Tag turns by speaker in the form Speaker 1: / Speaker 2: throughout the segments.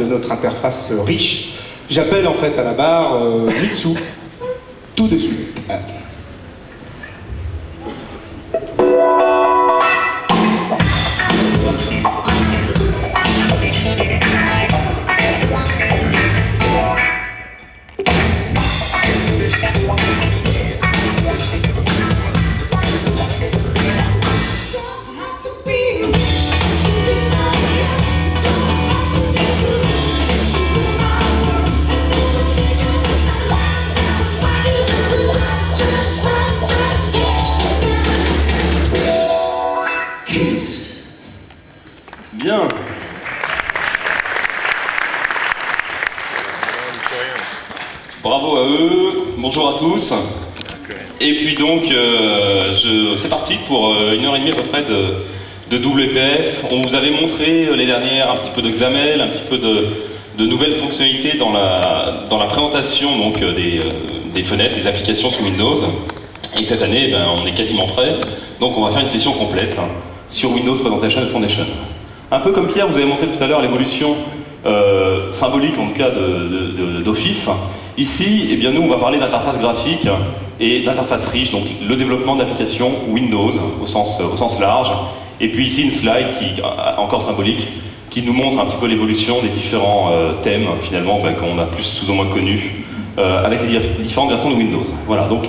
Speaker 1: de notre interface riche. J'appelle en fait à la barre Mitsu, tout de suite.
Speaker 2: Bien. Bravo à eux, bonjour à tous. Et puis donc, c'est parti pour 1h30 à peu près de WPF. On vous avait montré les dernières un petit peu de XAML, un petit peu de nouvelles fonctionnalités dans la présentation donc, des fenêtres, des applications sous Windows. Et cette année, ben, on est quasiment prêt. Donc on va faire une session complète sur Windows Presentation Foundation. Un peu comme Pierre vous avez montré tout à l'heure l'évolution symbolique en tout cas d'Office. Ici, eh bien, nous on va parler d'interface graphique et d'interface riche, donc le développement d'applications Windows au sens large. Et puis ici une slide qui encore symbolique qui nous montre un petit peu l'évolution des différents thèmes finalement ben, qu'on a plus ou moins connus avec les différentes versions de Windows. Voilà, donc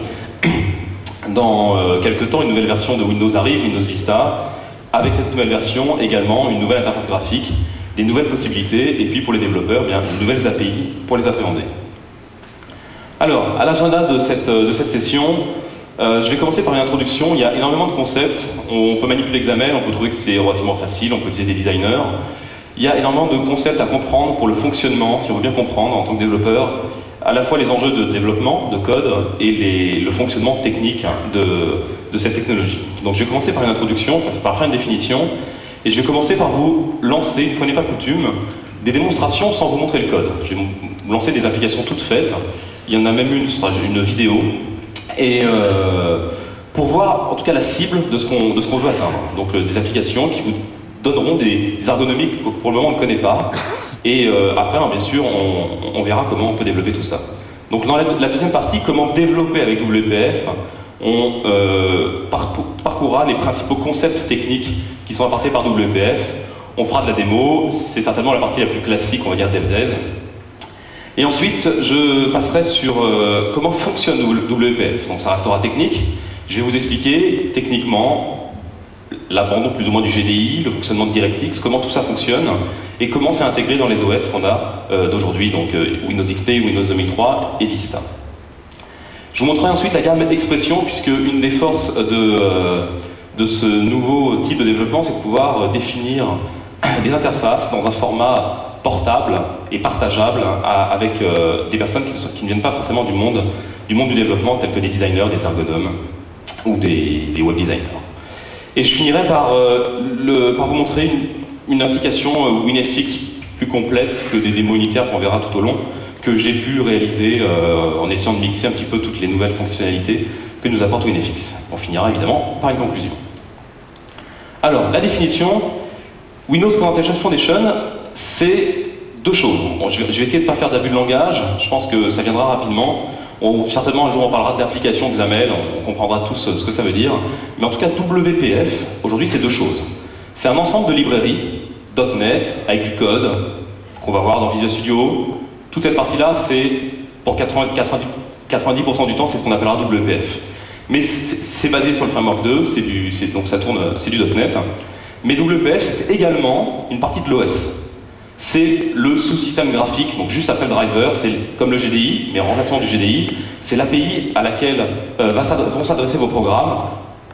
Speaker 2: dans quelques temps une nouvelle version de Windows arrive, Windows Vista. Avec cette nouvelle version, également, une nouvelle interface graphique, des nouvelles possibilités, et puis pour les développeurs, bien, de nouvelles API pour les appréhender. Alors, à l'agenda de cette session, je vais commencer par une introduction. Il y a énormément de concepts. On peut manipuler XAML, on peut trouver que c'est relativement facile, on peut utiliser des designers. Il y a énormément de concepts à comprendre pour le fonctionnement, si on veut bien comprendre en tant que développeur, à la fois les enjeux de développement, de code, et le fonctionnement technique de cette technologie. Donc je vais commencer par une introduction, par faire une définition, et je vais commencer par vous lancer, une fois n'est pas coutume, des démonstrations sans vous montrer le code. Je vais vous lancer des applications toutes faites, il y en a même une vidéo, et pour voir en tout cas la cible de ce qu'on veut atteindre. Donc des applications qui vous donneront des ergonomies que pour le moment on ne connaît pas, et après bien sûr on verra comment on peut développer tout ça. Donc dans la deuxième partie, comment développer avec WPF, on parcourra les principaux concepts techniques qui sont apportés par WPF. On fera de la démo, c'est certainement la partie la plus classique, on va dire DevDev. Et ensuite, je passerai sur comment fonctionne WPF. Donc ça restera technique. Je vais vous expliquer techniquement l'abandon plus ou moins du GDI, le fonctionnement de DirectX, comment tout ça fonctionne et comment c'est intégré dans les OS qu'on a d'aujourd'hui, donc Windows XP, Windows 2003 et Vista. Je vous montrerai ensuite la gamme Expression, puisque une des forces de ce nouveau type de développement, c'est de pouvoir définir des interfaces dans un format portable et partageable avec des personnes qui ne viennent pas forcément du monde du développement, tels que des designers, des ergonomes ou des web designers. Et je finirai par vous montrer une application WinFX plus complète que des démos unitaires qu'on verra tout au long, que j'ai pu réaliser en essayant de mixer un petit peu toutes les nouvelles fonctionnalités que nous apporte WinFX. On finira évidemment par une conclusion. Alors, la définition, Windows Presentation Foundation, c'est deux choses. Bon, je vais essayer de ne pas faire d'abus de langage, je pense que ça viendra rapidement. Certainement un jour on parlera d'application XAML, on comprendra tous ce que ça veut dire. Mais en tout cas, WPF, aujourd'hui c'est deux choses. C'est un ensemble de librairies, .NET, avec du code, qu'on va voir dans Visual Studio. Toute cette partie-là, c'est pour 90% du temps, c'est ce qu'on appellera WPF. Mais c'est basé sur le framework 2, donc ça tourne, c'est du .NET. Mais WPF, c'est également une partie de l'OS. C'est le sous-système graphique, donc juste après le driver, c'est comme le GDI, mais en remplacement du GDI, c'est l'API à laquelle vont s'adresser vos programmes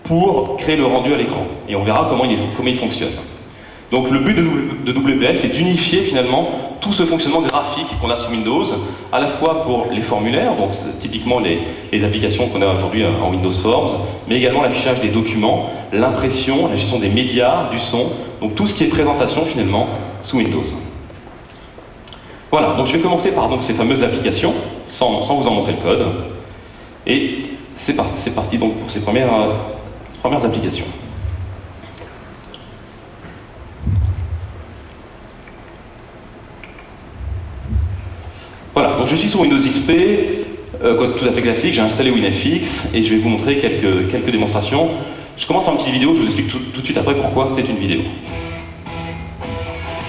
Speaker 2: pour créer le rendu à l'écran. Et on verra comment il fonctionne. Donc le but de WPF, c'est d'unifier finalement tout ce fonctionnement graphique qu'on a sous Windows, à la fois pour les formulaires, donc typiquement les applications qu'on a aujourd'hui en Windows Forms, mais également l'affichage des documents, l'impression, la gestion des médias, du son, donc tout ce qui est présentation finalement sous Windows. Voilà, donc je vais commencer par ces fameuses applications, sans vous en montrer le code, et c'est parti donc pour ces premières applications. je suis sur Windows XP, code tout à fait classique, j'ai installé WinFX et je vais vous montrer quelques démonstrations. Je commence par une petite vidéo, je vous explique tout de suite après pourquoi c'est une vidéo.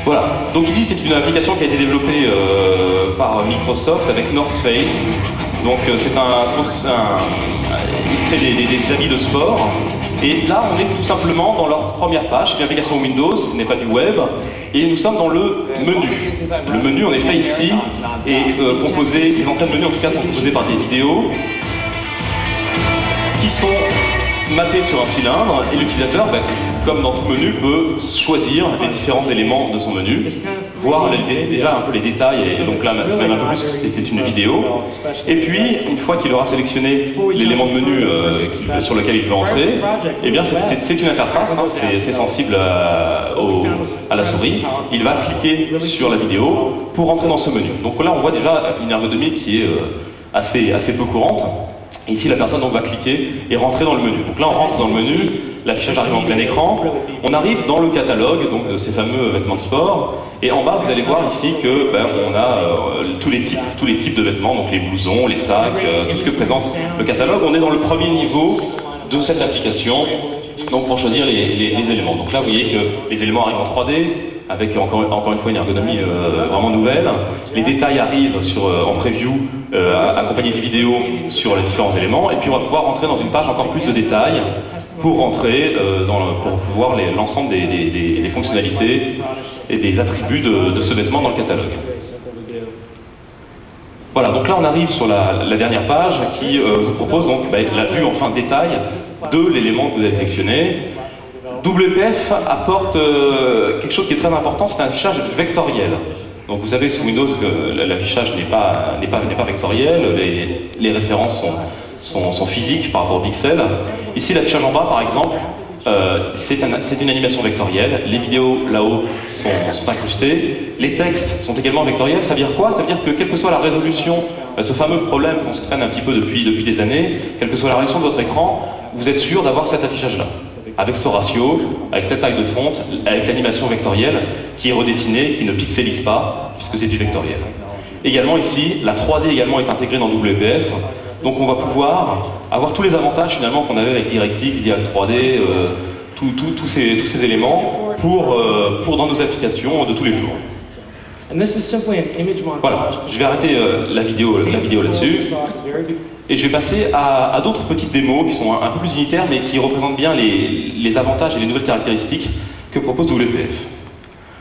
Speaker 2: Voilà, donc ici c'est une application qui a été développée par Microsoft avec North Face. Donc c'est il crée des habits de sport. Et là on est tout simplement dans leur première page, c'est une application Windows, ce n'est pas du web. Et nous sommes dans le menu. Le menu en effet ici est composé, les entrées de menu en tout cas sont composées par des vidéos qui sont mappé sur un cylindre et l'utilisateur, comme dans tout menu, peut choisir les différents éléments de son menu, voir déjà un peu les détails, et donc là c'est même un peu plus que c'est une vidéo. Et puis, une fois qu'il aura sélectionné l'élément de menu sur lequel il veut entrer, eh bien c'est une interface, hein, c'est sensible à la souris. Il va cliquer sur la vidéo pour rentrer dans ce menu. Donc là on voit déjà une ergonomie qui est assez peu courante. Ici, la personne donc, va cliquer et rentrer dans le menu. Donc là, on rentre dans le menu, l'affichage arrive en plein écran. On arrive dans le catalogue donc, de ces fameux vêtements de sport. Et en bas, vous allez voir ici que on a tous les types de vêtements, donc les blousons, les sacs, tout ce que présente le catalogue. On est dans le premier niveau de cette application, donc pour choisir les éléments. Donc là, vous voyez que les éléments arrivent en 3D, avec encore une fois une ergonomie vraiment nouvelle. Les détails arrivent en preview, accompagnés de vidéos sur les différents éléments, et puis on va pouvoir rentrer dans une page encore plus de détails pour rentrer pour voir l'ensemble des fonctionnalités et des attributs de ce vêtement dans le catalogue. Voilà, donc là on arrive sur la dernière page qui vous propose donc la vue en fin de détail de l'élément que vous avez sélectionné. WPF apporte quelque chose qui est très important, c'est un affichage vectoriel. Donc vous savez sous Windows que l'affichage n'est pas vectoriel, les références sont physiques par rapport aux pixels. Ici l'affichage en bas par exemple, c'est une animation vectorielle, les vidéos là-haut sont incrustées, les textes sont également vectoriels. Ça veut dire quoi? Ça veut dire que quelle que soit la résolution, ce fameux problème qu'on se traîne un petit peu depuis des années, quelle que soit la résolution de votre écran, vous êtes sûr d'avoir cet affichage-là, avec ce ratio, avec cette taille de fonte, avec l'animation vectorielle qui est redessinée, qui ne pixelise pas, puisque c'est du vectoriel. Également ici, la 3D également est intégrée dans WPF, donc on va pouvoir avoir tous les avantages finalement qu'on avait avec DirectX, Dial 3D, tous ces éléments pour dans nos applications de tous les jours. Voilà, je vais arrêter la vidéo là-dessus. Et je vais passer à d'autres petites démos qui sont un peu plus unitaires, mais qui représentent bien les avantages et les nouvelles caractéristiques que propose WPF.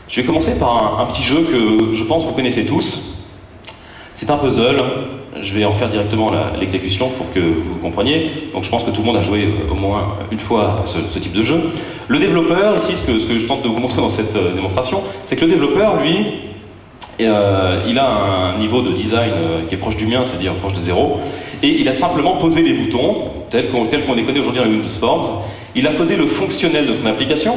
Speaker 2: Je vais commencer par un petit jeu que je pense vous connaissez tous. C'est un puzzle. Je vais en faire directement l'exécution pour que vous compreniez. Donc je pense que tout le monde a joué au moins une fois à ce type de jeu. Le développeur, ici, ce que je tente de vous montrer dans cette démonstration, c'est que le développeur, lui, il a un niveau de design qui est proche du mien, c'est-à-dire proche de 0, et il a simplement posé les boutons, tels qu'on les connaît aujourd'hui dans Windows Forms. Il a codé le fonctionnel de son application,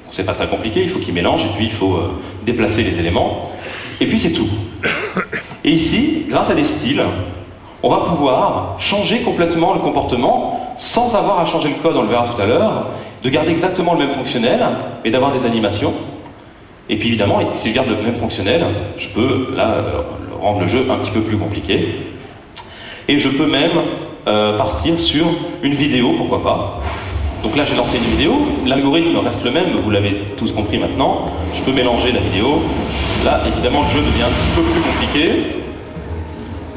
Speaker 2: c'est pas très compliqué, il faut qu'il mélange, et puis il faut déplacer les éléments, et puis c'est tout. Et ici, grâce à des styles, on va pouvoir changer complètement le comportement, sans avoir à changer le code, on le verra tout à l'heure, de garder exactement le même fonctionnel, mais d'avoir des animations. Et puis évidemment, si je garde le même fonctionnel, je peux là rendre le jeu un petit peu plus compliqué. Et je peux même partir sur une vidéo, pourquoi pas. Donc là j'ai lancé une vidéo, l'algorithme reste le même, vous l'avez tous compris maintenant. Je peux mélanger la vidéo. Là évidemment le jeu devient un petit peu plus compliqué.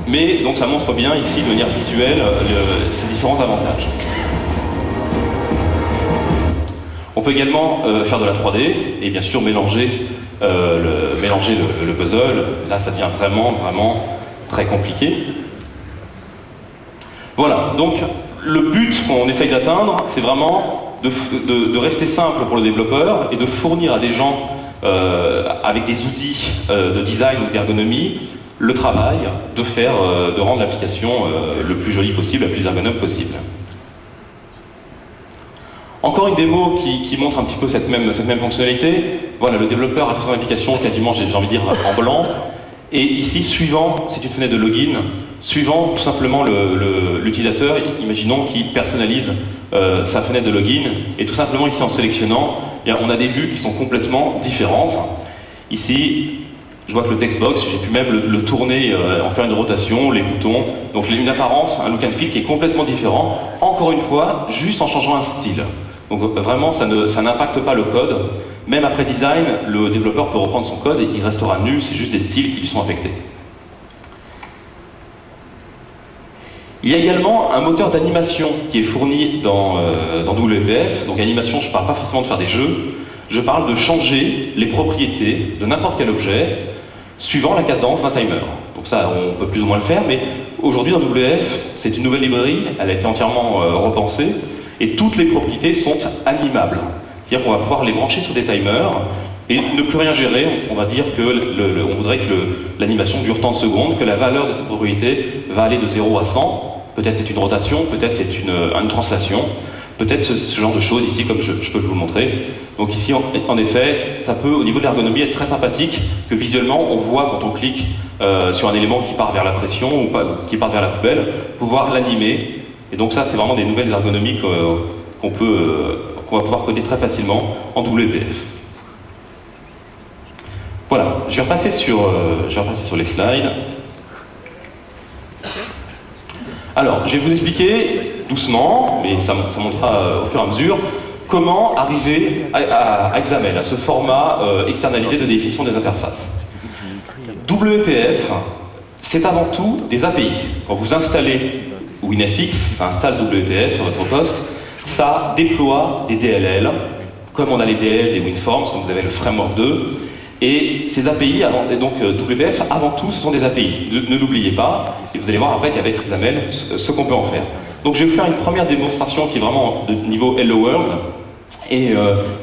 Speaker 2: Mais donc ça montre bien ici de manière visuelle ces différents avantages. On peut également faire de la 3D et bien sûr mélanger le puzzle. Là, ça devient vraiment très compliqué. Voilà, donc le but qu'on essaye d'atteindre, c'est vraiment de rester simple pour le développeur et de fournir à des gens avec des outils de design ou d'ergonomie le travail de rendre l'application le plus jolie possible, la plus ergonome possible. Encore une démo qui montre un petit peu cette même fonctionnalité. Voilà, le développeur a fait son application quasiment, j'ai envie de dire, en blanc. Et ici, suivant, c'est une fenêtre de login, suivant tout simplement l'utilisateur, imaginons qu'il personnalise sa fenêtre de login, et tout simplement ici en sélectionnant, eh bien, on a des vues qui sont complètement différentes. Ici, Je vois que le textbox, j'ai pu même le tourner, en faire une rotation, les boutons. Donc il y a une apparence, un look and feel qui est complètement différent. Encore une fois, juste en changeant un style. Donc vraiment, ça n'impacte pas le code. Même après design, le développeur peut reprendre son code et il restera nul, c'est juste des styles qui lui sont affectés. Il y a également un moteur d'animation qui est fourni dans WPF. Donc animation, je ne parle pas forcément de faire des jeux, je parle de changer les propriétés de n'importe quel objet suivant la cadence d'un timer. Donc ça, on peut plus ou moins le faire, mais aujourd'hui dans WPF, c'est une nouvelle librairie, elle a été entièrement repensée, et toutes les propriétés sont animables. C'est-à-dire qu'on va pouvoir les brancher sur des timers, et ne plus rien gérer. On va dire que on voudrait que l'animation dure tant de secondes, que la valeur de cette propriété va aller de 0 à 100. Peut-être c'est une rotation, peut-être c'est une translation, peut-être ce genre de choses ici, comme je peux vous le montrer. Donc ici, en effet, ça peut, au niveau de l'ergonomie, être très sympathique, que visuellement, on voit quand on clique sur un élément qui part vers la pression ou qui part vers la poubelle, pouvoir l'animer. Et donc ça, c'est vraiment des nouvelles ergonomies qu'on va pouvoir coder très facilement en WPF. Voilà, je vais repasser sur les slides. Alors, je vais vous expliquer doucement, mais ça montera au fur et à mesure, comment arriver à XAML, à ce format externalisé de définition des interfaces. WPF, c'est avant tout des API. Quand vous installez WinFX, ça installe WPF sur votre poste, ça déploie des DLL, comme on a les DLL des WinForms, comme vous avez le Framework 2, et ces API, donc WPF, avant tout, ce sont des API. Ne l'oubliez pas, et vous allez voir après qu'avec XAML, ce qu'on peut en faire. Donc je vais vous faire une première démonstration qui est vraiment de niveau Hello World, et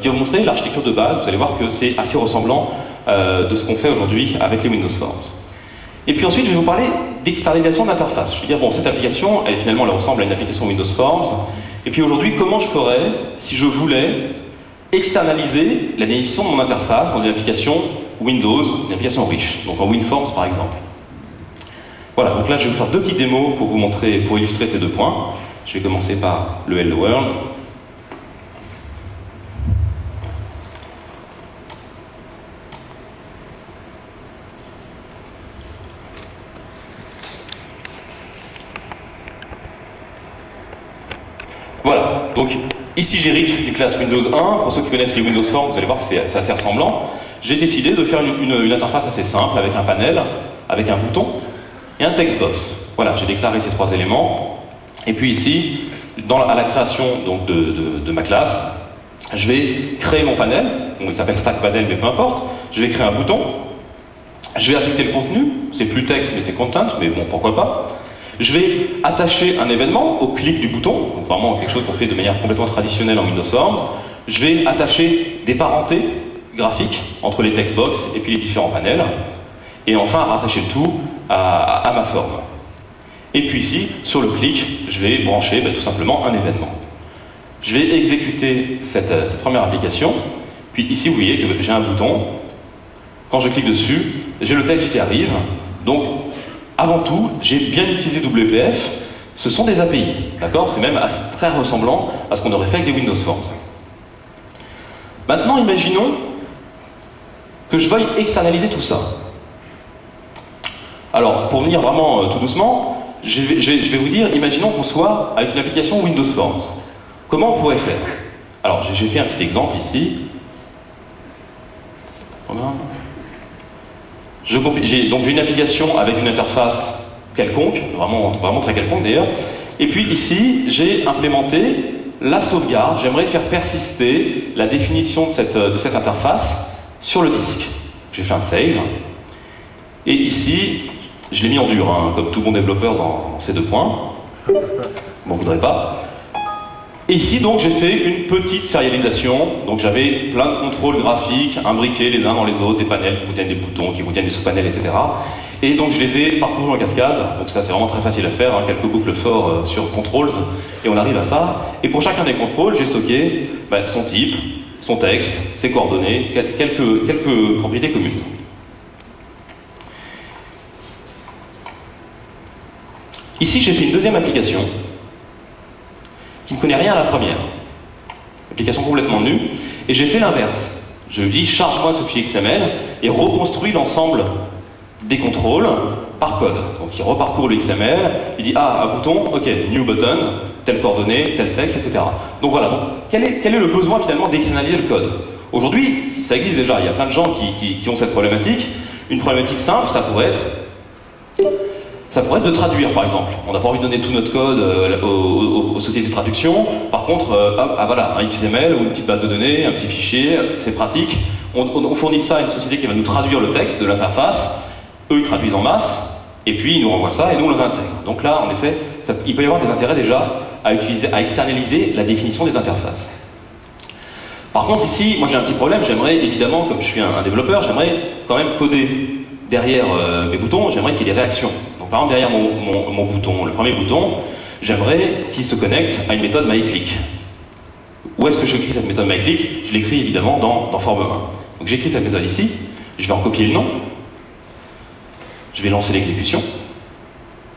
Speaker 2: qui va vous montrer l'architecture de base. Vous allez voir que c'est assez ressemblant de ce qu'on fait aujourd'hui avec les Windows Forms. Et puis ensuite, je vais vous parler d'externalisation d'interface. Je vais dire, bon, cette application, elle ressemble à une application Windows Forms, et puis aujourd'hui, comment je ferais si je voulais externaliser la définition de mon interface dans une application Windows, une application riche, donc en WinForms par exemple. Voilà, donc là je vais vous faire deux petites démos pour vous montrer, pour illustrer ces deux points. Je vais commencer par le Hello World. Voilà, donc ici j'hérite une classe Windows 1. Pour ceux qui connaissent les Windows Forms, vous allez voir que c'est assez ressemblant. J'ai décidé de faire une interface assez simple avec un panel, avec un bouton et un textbox. Voilà, j'ai déclaré ces trois éléments. Et puis ici, à la création donc, de ma classe, je vais créer mon panel. Donc, il s'appelle Stack Panel, mais peu importe. Je vais créer un bouton. Je vais affecter le contenu. C'est plus texte, mais c'est content, mais bon, pourquoi pas. Je vais attacher un événement au clic du bouton, donc vraiment quelque chose qu'on fait de manière complètement traditionnelle en Windows Forms. Je vais attacher des parentés graphiques entre les textbox et puis les différents panels. Et enfin, rattacher le tout à ma forme. Et puis ici, sur le clic, je vais brancher tout simplement un événement. Je vais exécuter cette première application. Puis ici, vous voyez que j'ai un bouton. Quand je clique dessus, j'ai le texte qui arrive. Donc, avant tout, j'ai bien utilisé WPF, ce sont des API, d'accord? C'est même très ressemblant à ce qu'on aurait fait avec des Windows Forms. Maintenant, imaginons que je veuille externaliser tout ça. Alors, pour venir vraiment tout doucement, je vais vous dire, imaginons qu'on soit avec une application Windows Forms. Comment on pourrait faire? Alors, j'ai fait un petit exemple ici. J'ai une application avec une interface quelconque, vraiment très quelconque d'ailleurs. Et puis ici, j'ai implémenté la sauvegarde. J'aimerais faire persister la définition de cette interface sur le disque. J'ai fait un save. Et ici, je l'ai mis en dur, hein, comme tout bon développeur dans ces deux points. Bon, vous voudrez pas. Et ici, donc, j'ai fait une petite sérialisation. Donc, j'avais plein de contrôles graphiques imbriqués les uns dans les autres, des panels qui contiennent des boutons, qui contiennent des sous-panels, etc. Et donc, je les ai parcourus en cascade. Donc, ça, c'est vraiment très facile à faire. Hein, quelques boucles for sur controls, et on arrive à ça. Et pour chacun des contrôles, j'ai stocké son type, son texte, ses coordonnées, quelques propriétés communes. Ici, j'ai fait une deuxième application qui ne connaît rien à la première. Application complètement nue. Et j'ai fait l'inverse. Je lui dis charge-moi ce fichier XML et reconstruis l'ensemble des contrôles par code. Donc il reparcourt le XML, il dit ah un bouton, ok, new button, telle coordonnée, tel texte, etc. Donc voilà, donc, quel est le besoin finalement d'externaliser le code? Aujourd'hui, ça existe déjà, il y a plein de gens qui ont cette problématique. Une problématique simple, ça pourrait être de traduire par exemple. On n'a pas envie de donner tout notre code aux sociétés de traduction. Par contre, voilà, un XML ou une petite base de données, un petit fichier, c'est pratique. On fournit ça à une société qui va nous traduire le texte de l'interface. Eux, ils traduisent en masse, et puis ils nous renvoient ça, et nous, on le réintègre. Donc là, en effet, il peut y avoir des intérêts déjà à externaliser la définition des interfaces. Par contre, ici, moi j'ai un petit problème, j'aimerais évidemment, comme je suis un développeur, j'aimerais quand même coder derrière mes boutons, j'aimerais qu'il y ait des réactions. Donc par exemple, derrière mon bouton, le premier bouton, j'aimerais qu'il se connecte à une méthode myClick. Où est-ce que j'écris cette méthode myClick? Je l'écris évidemment dans forme 1. Donc j'écris cette méthode ici, je vais en copier le nom, je vais lancer l'exécution,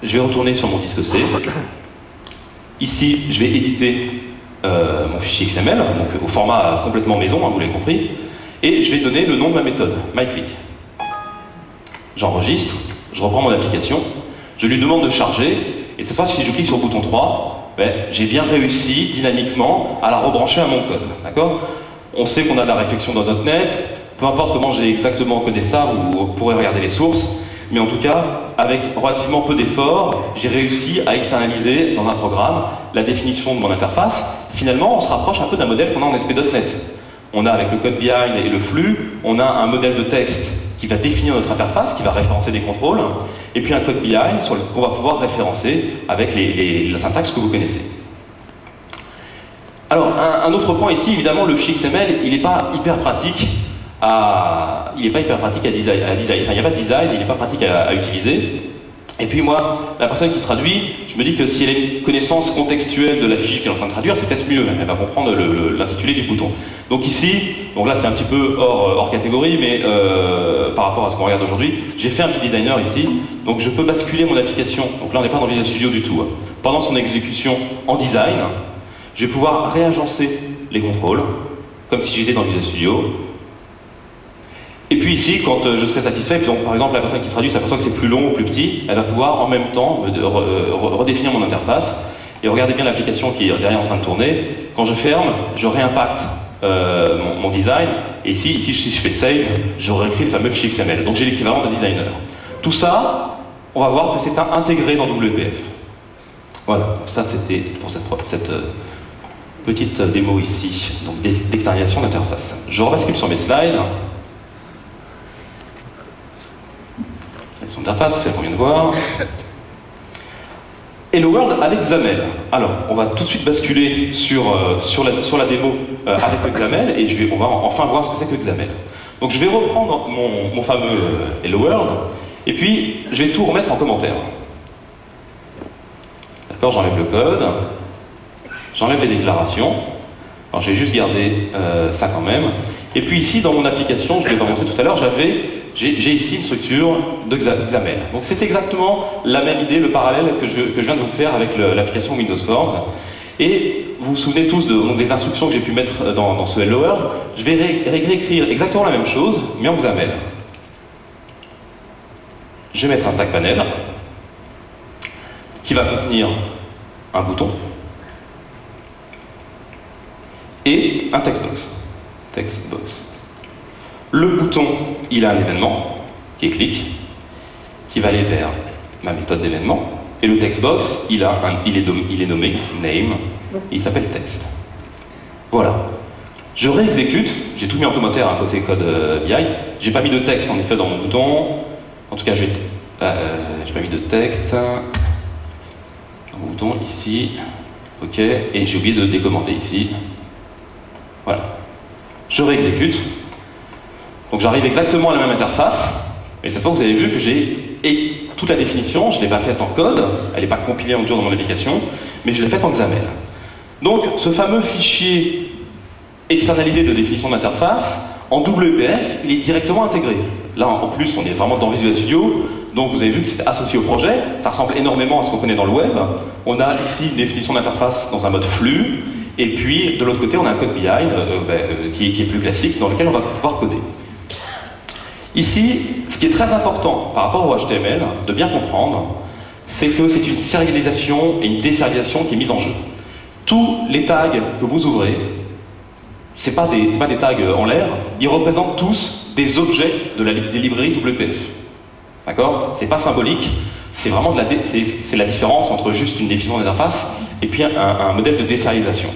Speaker 2: je vais retourner sur mon disque C. Ici, je vais éditer mon fichier XML, donc au format complètement maison, hein, vous l'avez compris, et je vais donner le nom de ma méthode, myClick. J'enregistre, je reprends mon application, je lui demande de charger, et cette fois, si je clique sur le bouton 3, ben, j'ai bien réussi dynamiquement à la rebrancher à mon code. D'accord? On sait qu'on a de la réflexion dans .NET, peu importe comment j'ai exactement codé ça, vous pourrez regarder les sources, mais en tout cas, avec relativement peu d'efforts, j'ai réussi à externaliser dans un programme la définition de mon interface. Finalement, on se rapproche un peu d'un modèle qu'on a en SP.NET. On a avec le code behind et le flux, on a un modèle de texte qui va définir notre interface, qui va référencer des contrôles, et puis un code behind qu'on va pouvoir référencer avec la syntaxe que vous connaissez. Alors, un autre point ici, évidemment, le fichier XML, il n'est pas hyper pratique à design. Enfin, il n'y a pas de design, il n'est pas pratique à utiliser. Et puis moi, la personne qui traduit, je me dis que si elle a une connaissance contextuelle de la fiche qu'elle est en train de traduire, c'est peut-être mieux, elle va comprendre l'intitulé du bouton. Donc ici, donc là c'est un petit peu hors catégorie, mais par rapport à ce qu'on regarde aujourd'hui, j'ai fait un petit designer ici, donc je peux basculer mon application, donc là on n'est pas dans Visual Studio du tout, hein. Pendant son exécution en design, je vais pouvoir réagencer les contrôles, comme si j'étais dans Visual Studio. Et puis ici, quand je serai satisfait, puis donc, par exemple la personne qui traduit s'aperçoit que c'est plus long ou plus petit, elle va pouvoir en même temps redéfinir mon interface. Et regardez bien l'application qui est derrière en train de tourner. Quand je ferme, je réimpacte mon design. Et ici, si je fais save, je réécris le fameux fichier XML. Donc j'ai l'équivalent d'un designer. Tout ça, on va voir que c'est intégré dans WPF. Voilà, donc ça c'était pour cette petite démo ici, donc d'externalisation d'interface. Je rebascule sur mes slides. Son interface, c'est celle qu'on vient de voir. Hello World avec XAML. Alors, on va tout de suite basculer sur la démo avec le XAML et on va enfin voir ce que c'est que XAML. Donc je vais reprendre mon fameux Hello World et puis je vais tout remettre en commentaire. D'accord, j'enlève le code, j'enlève les déclarations. Alors j'ai juste gardé ça quand même. Et puis ici, dans mon application, je vais vous montrer tout à l'heure, j'ai ici une structure de XAML. Donc c'est exactement la même idée, le parallèle que je viens de vous faire avec l'application Windows Forms. Et vous vous souvenez tous des instructions que j'ai pu mettre dans ce Hello World. Je vais réécrire exactement la même chose, mais en XAML. Je vais mettre un stack panel qui va contenir un bouton et un textbox. Le bouton, il a un événement, qui est click, qui va aller vers ma méthode d'événement. Et le textbox, il est nommé name, et il s'appelle text. Voilà. Je réexécute, j'ai tout mis en commentaire à côté code BI. J'ai pas mis de texte en effet dans mon bouton. En tout cas, j'ai pas mis de texte. Dans mon bouton, ici. Ok, et j'ai oublié de décommenter ici. Voilà. Je réexécute. Donc j'arrive exactement à la même interface, mais cette fois vous avez vu que j'ai toute la définition, je ne l'ai pas faite en code, elle n'est pas compilée en dur dans mon application, mais je l'ai faite en XAML. Donc ce fameux fichier externalisé de définition d'interface, en WPF, il est directement intégré. Là en plus on est vraiment dans Visual Studio, donc vous avez vu que c'est associé au projet, ça ressemble énormément à ce qu'on connaît dans le web. On a ici une définition d'interface dans un mode flux, Et puis, de l'autre côté, on a un code behind qui est plus classique, dans lequel on va pouvoir coder. Ici, ce qui est très important par rapport au HTML, de bien comprendre, c'est que c'est une sérialisation et une désérialisation qui est mise en jeu. Tous les tags que vous ouvrez, c'est pas des tags en l'air, ils représentent tous des objets des librairies WPF. D'accord? C'est pas symbolique, c'est vraiment c'est la différence entre juste une définition d'interface et puis un modèle de désérialisation.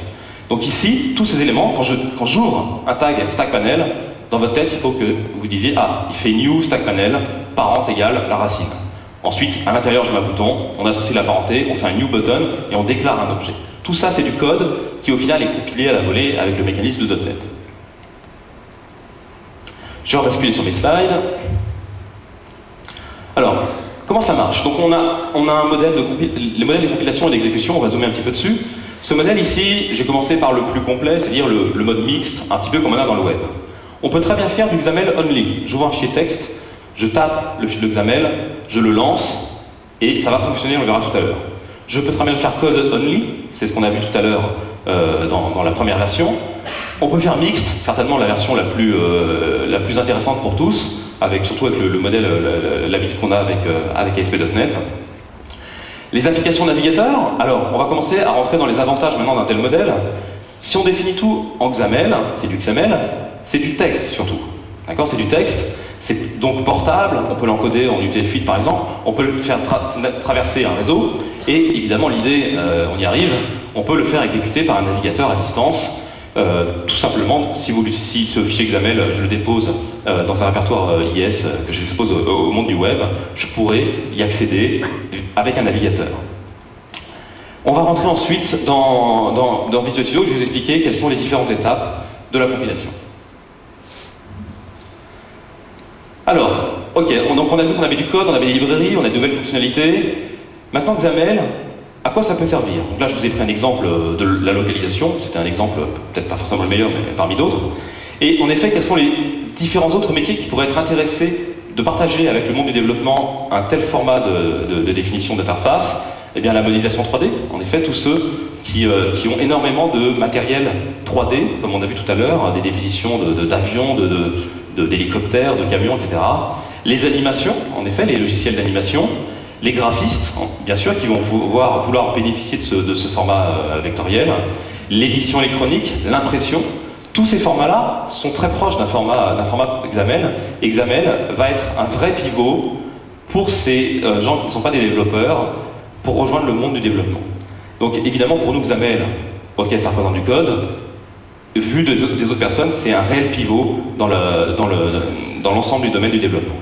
Speaker 2: Donc ici, tous ces éléments, quand j'ouvre un tag stack panel, dans votre tête, il faut que vous disiez, ah, il fait new stack panel, parent égale la racine. Ensuite, à l'intérieur, j'ai ma bouton, on associe la parenté, on fait un new button et on déclare un objet. Tout ça, c'est du code qui, au final, est compilé à la volée avec le mécanisme de .NET. Je vais basculer sur mes slides. Alors, comment ça marche? Donc, on a un modèle les modèles de compilation et d'exécution, on va zoomer un petit peu dessus. Ce modèle ici, j'ai commencé par le plus complet, c'est-à-dire le mode mixte, un petit peu comme on a dans le web. On peut très bien faire du XAML only. J'ouvre un fichier texte, je tape le fil de XAML, je le lance, et ça va fonctionner, on le verra tout à l'heure. Je peux très bien faire code only, c'est ce qu'on a vu tout à l'heure dans la première version. On peut faire mixte, certainement la version la plus intéressante pour tous, surtout avec le modèle, l'habitude qu'on a avec ASP.NET. Les applications navigateurs, alors on va commencer à rentrer dans les avantages maintenant d'un tel modèle. Si on définit tout en XAML, c'est du XML, c'est du texte surtout. D'accord? C'est du texte, c'est donc portable, on peut l'encoder en UTF-8 par exemple, on peut le faire traverser un réseau, et évidemment l'idée, on y arrive, on peut le faire exécuter par un navigateur à distance. Tout simplement, si ce fichier XAML, je le dépose dans un répertoire IS que j'expose au monde du web, je pourrais y accéder avec un navigateur. On va rentrer ensuite dans Visual Studio, je vais vous expliquer quelles sont les différentes étapes de la compilation. Alors, ok, donc on a vu qu'on avait du code, on avait des librairies, on a de nouvelles fonctionnalités. Maintenant, XAML, à quoi ça peut servir? Donc là, je vous ai pris un exemple de la localisation. C'était un exemple, peut-être pas forcément le meilleur, mais parmi d'autres. Et en effet, quels sont les différents autres métiers qui pourraient être intéressés de partager avec le monde du développement un tel format de définition d'interface? Eh bien, la modélisation 3D. En effet, tous ceux qui ont énormément de matériel 3D, comme on a vu tout à l'heure, des définitions d'avions, d'hélicoptères, de camions, etc. Les animations, en effet, les logiciels d'animation. Les graphistes, bien sûr, qui vont vouloir bénéficier de ce format vectoriel. L'édition électronique, l'impression. Tous ces formats-là sont très proches d'un format XAML. Et XAML va être un vrai pivot pour ces gens qui ne sont pas des développeurs, pour rejoindre le monde du développement. Donc évidemment, pour nous, XAML, ok, ça représente du code. Vu des autres personnes, c'est un réel pivot dans l'ensemble du domaine du développement.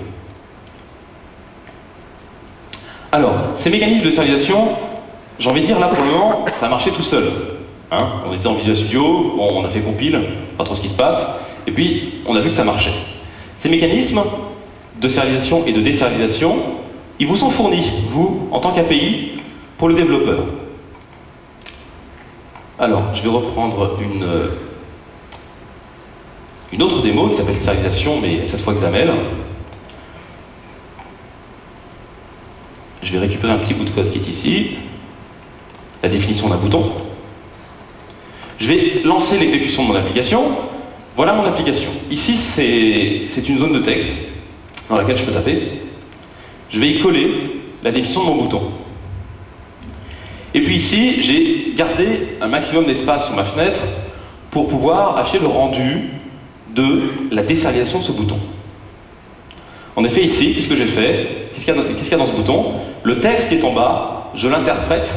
Speaker 2: Alors, ces mécanismes de sérialisation, j'ai envie de dire là pour le moment, ça a marché tout seul. Hein, on était en Visual Studio, bon, on a fait compile, pas trop ce qui se passe, et puis on a vu que ça marchait. Ces mécanismes de sérialisation et de désérialisation, ils vous sont fournis, vous, en tant qu'API, pour le développeur. Alors, je vais reprendre une autre démo qui s'appelle sérialisation, mais cette fois XAML. Je vais récupérer un petit bout de code qui est ici, la définition d'un bouton. Je vais lancer l'exécution de mon application. Voilà mon application. Ici, c'est une zone de texte dans laquelle je peux taper. Je vais y coller la définition de mon bouton. Et puis ici, j'ai gardé un maximum d'espace sur ma fenêtre pour pouvoir afficher le rendu de la désérialisation de ce bouton. En effet, ici, qu'est-ce que j'ai fait? Qu'est-ce qu'il y a dans ce bouton? Le texte qui est en bas, je l'interprète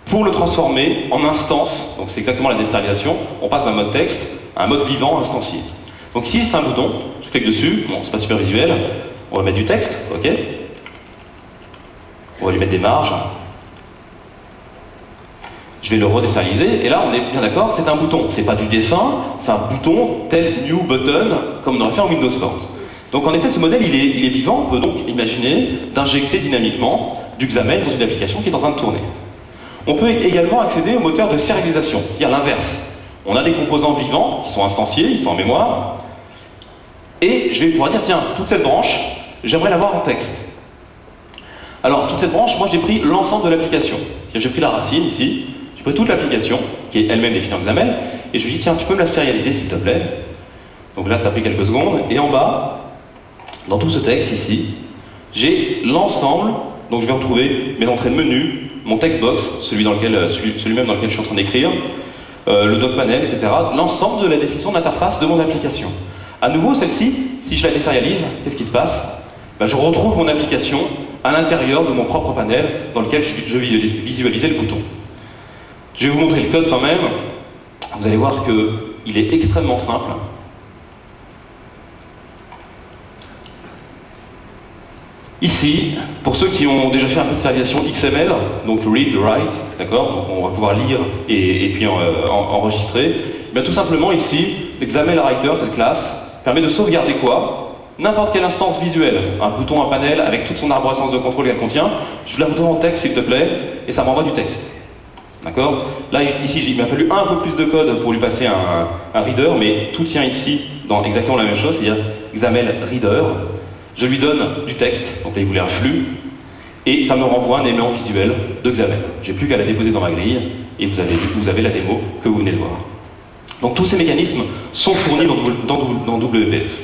Speaker 2: pour le transformer en instance. Donc c'est exactement la désérialisation. On passe d'un mode texte à un mode vivant instancié. Donc ici, c'est un bouton. Je clique dessus. Bon, c'est pas super visuel. On va mettre du texte, ok. On va lui mettre des marges. Je vais le redésérialiser. Et là, on est bien d'accord, c'est un bouton. C'est pas du dessin, c'est un bouton tel New Button, comme on aurait fait en Windows Forms. Donc en effet, ce modèle, il est vivant. On peut donc imaginer d'injecter dynamiquement du XAML dans une application qui est en train de tourner. On peut également accéder au moteur de sérialisation, qui est à l'inverse. On a des composants vivants qui sont instanciés, ils sont en mémoire. Et je vais pouvoir dire, tiens, toute cette branche, j'aimerais l'avoir en texte. Alors, toute cette branche, moi j'ai pris l'ensemble de l'application. J'ai pris la racine ici, J'ai pris toute l'application, qui est elle-même définie en XAML, et je lui dis, tiens, tu peux me la sérialiser s'il te plaît. Donc là, ça a pris quelques secondes, et en bas, dans tout ce texte ici, j'ai l'ensemble, donc je vais retrouver mes entrées de menu, mon textbox, celui-même dans lequel je suis en train d'écrire, le doc panel, etc. L'ensemble de la définition d'interface de mon application. À nouveau, celle-ci, si je la désérialise, qu'est-ce qui se passe? Je retrouve mon application à l'intérieur de mon propre panel dans lequel je vais visualiser le bouton. Je vais vous montrer le code quand même. Vous allez voir qu'il est extrêmement simple. Ici, pour ceux qui ont déjà fait un peu de sérialisation XML, donc read, write, d'accord, donc on va pouvoir lire et puis enregistrer. Bien, tout simplement ici, XAML Writer, cette classe, permet de sauvegarder quoi? N'importe quelle instance visuelle, un bouton, un panel, avec toute son arborescence de contrôle qu'elle contient, je la voudrais en texte s'il te plaît, et ça m'envoie du texte. D'accord? Là, ici, il m'a fallu un peu plus de code pour lui passer un reader, mais tout tient ici dans exactement la même chose, c'est-à-dire XAML Reader. Je lui donne du texte, donc là il voulait un flux, et ça me renvoie un élément visuel de XAML. J'ai plus qu'à la déposer dans ma grille, et vous avez la démo que vous venez de voir. Donc tous ces mécanismes sont fournis dans WPF.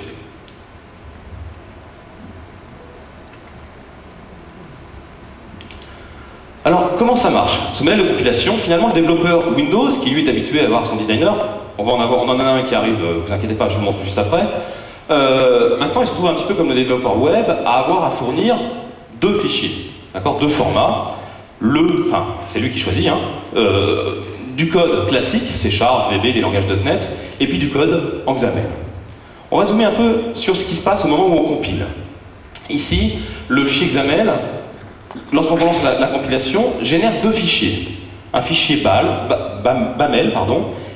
Speaker 2: Alors, comment ça marche? Ce modèle de compilation, finalement, le développeur Windows, qui lui est habitué à avoir son designer, on en a un qui arrive, vous inquiétez pas, je vous montre juste après. Maintenant, il se trouve un petit peu comme le développeur web à avoir à fournir deux fichiers, d'accord, deux formats. C'est lui qui choisit, hein, du code classique, C#, VB, des langages .NET, et puis du code en XAML. On va zoomer un peu sur ce qui se passe au moment où on compile. Ici, le fichier XAML, lorsqu'on commence la compilation, génère deux fichiers. Un fichier BAML,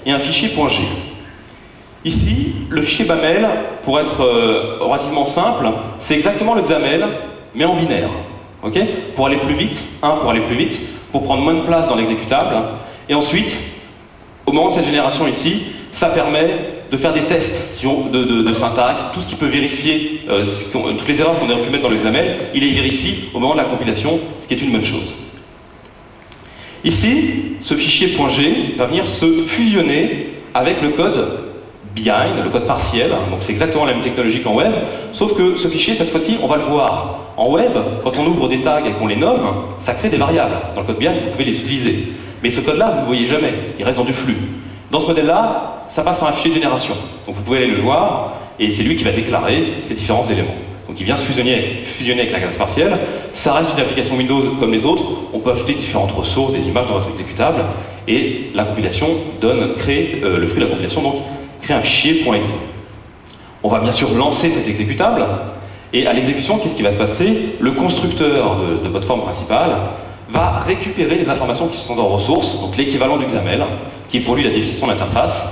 Speaker 2: et un fichier .g. Ici, le fichier BAML, pour être relativement simple, c'est exactement le XAML, mais en binaire. Okay, pour aller plus vite, pour prendre moins de place dans l'exécutable, et ensuite, au moment de cette génération ici, ça permet de faire des tests de syntaxe, tout ce qui peut vérifier, toutes les erreurs qu'on aurait pu mettre dans le XAML, il les vérifie au moment de la compilation, ce qui est une bonne chose. Ici, ce fichier .g va venir se fusionner avec le code behind, le code partiel, donc c'est exactement la même technologie qu'en web, sauf que ce fichier, cette fois-ci, on va le voir. En web, quand on ouvre des tags et qu'on les nomme, ça crée des variables. Dans le code behind, vous pouvez les utiliser. Mais ce code-là, vous ne le voyez jamais, il reste dans du flux. Dans ce modèle-là, ça passe par un fichier de génération. Donc vous pouvez aller le voir, et c'est lui qui va déclarer ces différents éléments. Donc il vient se fusionner avec la classe partielle. Ça reste une application Windows comme les autres. On peut ajouter différentes ressources, des images dans votre exécutable, et la compilation crée le fruit de la compilation, donc crée un fichier .exe. On va bien sûr lancer cet exécutable, et à l'exécution, qu'est-ce qui va se passer? Le constructeur de votre forme principale va récupérer les informations qui sont dans ressources, donc l'équivalent du XAML, qui est pour lui la définition d'interface,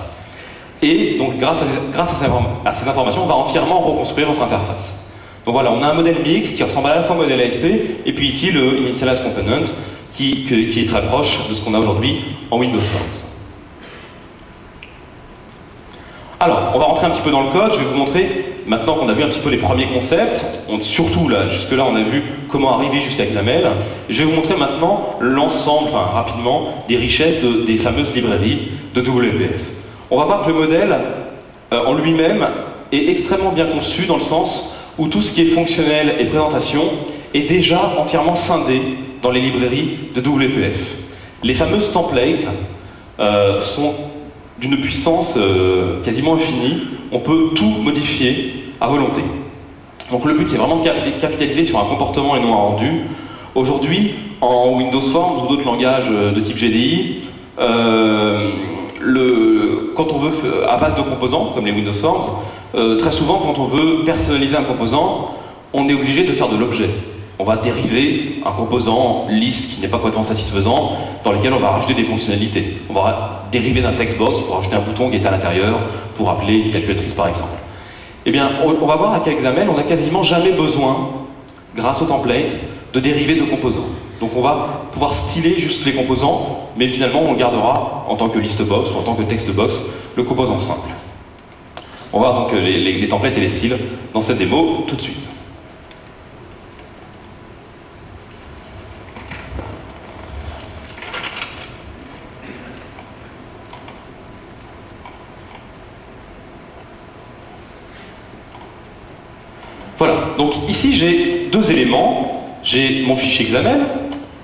Speaker 2: et donc grâce à ces informations, on va entièrement reconstruire votre interface. Donc voilà, on a un modèle mix qui ressemble à la fois au modèle ASP, et puis ici le Initialize Component, qui est très proche de ce qu'on a aujourd'hui en Windows Forms. Alors, on va rentrer un petit peu dans le code, je vais vous montrer, maintenant qu'on a vu un petit peu les premiers concepts, surtout là, jusque-là on a vu comment arriver jusqu'à XAML, je vais vous montrer maintenant l'ensemble, rapidement, des richesses des fameuses librairies de WPF. On va voir que le modèle, en lui-même, est extrêmement bien conçu dans le sens où tout ce qui est fonctionnel et présentation est déjà entièrement scindé dans les librairies de WPF. Les fameuses templates sont d'une puissance quasiment infinie, on peut tout modifier à volonté. Donc le but c'est vraiment de capitaliser sur un comportement et non un rendu. Aujourd'hui, en Windows Forms ou d'autres langages de type GDI, quand on veut, à base de composants, comme les Windows Forms, très souvent quand on veut personnaliser un composant, on est obligé de faire de l'objet. On va dériver un composant lisse qui n'est pas complètement satisfaisant, dans lequel on va rajouter des fonctionnalités. On va dériver d'un textbox pour rajouter un bouton qui est à l'intérieur, pour appeler une calculatrice par exemple. Eh bien, on va voir qu'avec XAML, on n'a quasiment jamais besoin, grâce au template, de dériver de composants. Donc on va pouvoir styler juste les composants, mais finalement on le gardera en tant que listbox ou en tant que textbox, le composant simple. On va voir donc les templates et les styles dans cette démo tout de suite. donc ici j'ai deux éléments. J'ai mon fichier XAML,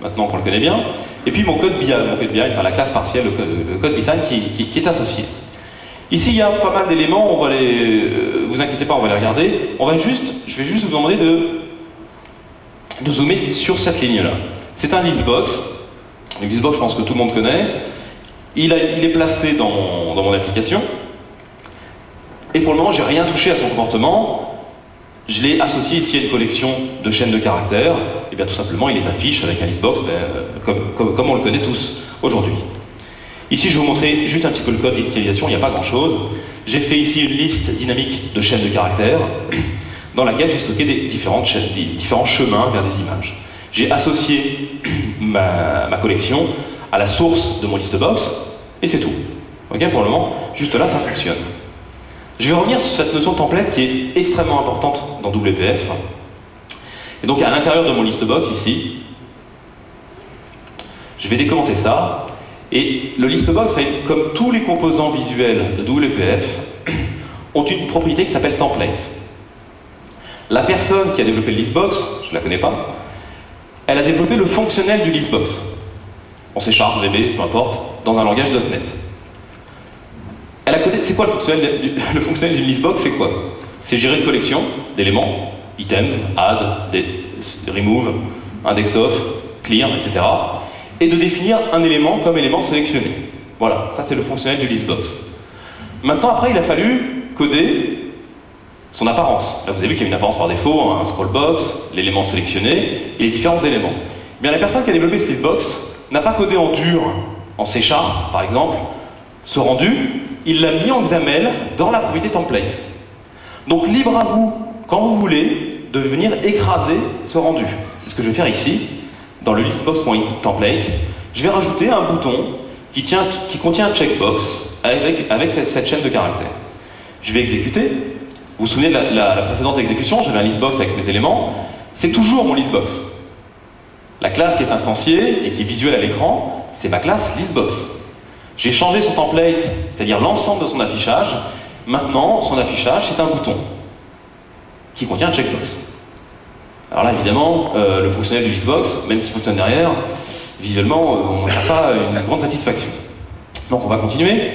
Speaker 2: maintenant qu'on le connaît bien, et puis mon code BI, enfin la classe partielle, le code design qui est associé. Ici, il y a pas mal d'éléments, on va vous inquiétez pas, on va les regarder. Je vais juste vous demander de zoomer sur cette ligne-là. C'est un listbox. Le listbox, je pense que tout le monde connaît. Il est placé dans mon application. Et pour le moment, j'ai rien touché à son comportement. Je l'ai associé ici à une collection de chaînes de caractères. Et bien tout simplement, il les affiche avec un listbox, comme on le connaît tous aujourd'hui. Ici, je vais vous montrer juste un petit peu le code d'initialisation, il n'y a pas grand-chose. J'ai fait ici une liste dynamique de chaînes de caractères dans laquelle j'ai stocké des différents chemins vers des images. J'ai associé ma collection à la source de mon listbox et c'est tout. Ok, pour le moment, juste là, ça fonctionne. Je vais revenir sur cette notion de template qui est extrêmement importante dans WPF. Et donc, à l'intérieur de mon listbox, ici, je vais décommenter ça. Et le listbox, comme tous les composants visuels de WPF, ont une propriété qui s'appelle template. La personne qui a développé le listbox, je ne la connais pas, elle a développé le fonctionnel du listbox. On s'écharpe, VB, peu importe, dans un langage .NET. Elle a codé, c'est quoi le fonctionnel du listbox, c'est quoi? C'est gérer une collection d'éléments, items, add, remove, index of, clear, etc. Et de définir un élément comme élément sélectionné. Voilà, ça c'est le fonctionnel du listbox. Maintenant, après, il a fallu coder son apparence. Là, vous avez vu qu'il y a une apparence par défaut, un scrollbox, l'élément sélectionné, et les différents éléments. Eh bien, la personne qui a développé ce listbox n'a pas codé en dur, en C#, par exemple, ce rendu, il l'a mis en XAML dans la propriété template. Donc, libre à vous, quand vous voulez, de venir écraser ce rendu. C'est ce que je vais faire ici. Dans le listbox.template, je vais rajouter un bouton qui contient un checkbox avec cette chaîne de caractères. Je vais exécuter. Vous vous souvenez de la précédente exécution, j'avais un listbox avec mes éléments. C'est toujours mon listbox. La classe qui est instanciée et qui est visuelle à l'écran, c'est ma classe listbox. J'ai changé son template, c'est-à-dire l'ensemble de son affichage. Maintenant, son affichage, c'est un bouton qui contient un checkbox. Alors là, évidemment, le fonctionnel du listbox, même s'il fonctionne derrière, visuellement, on n'a pas une grande satisfaction. Donc on va continuer.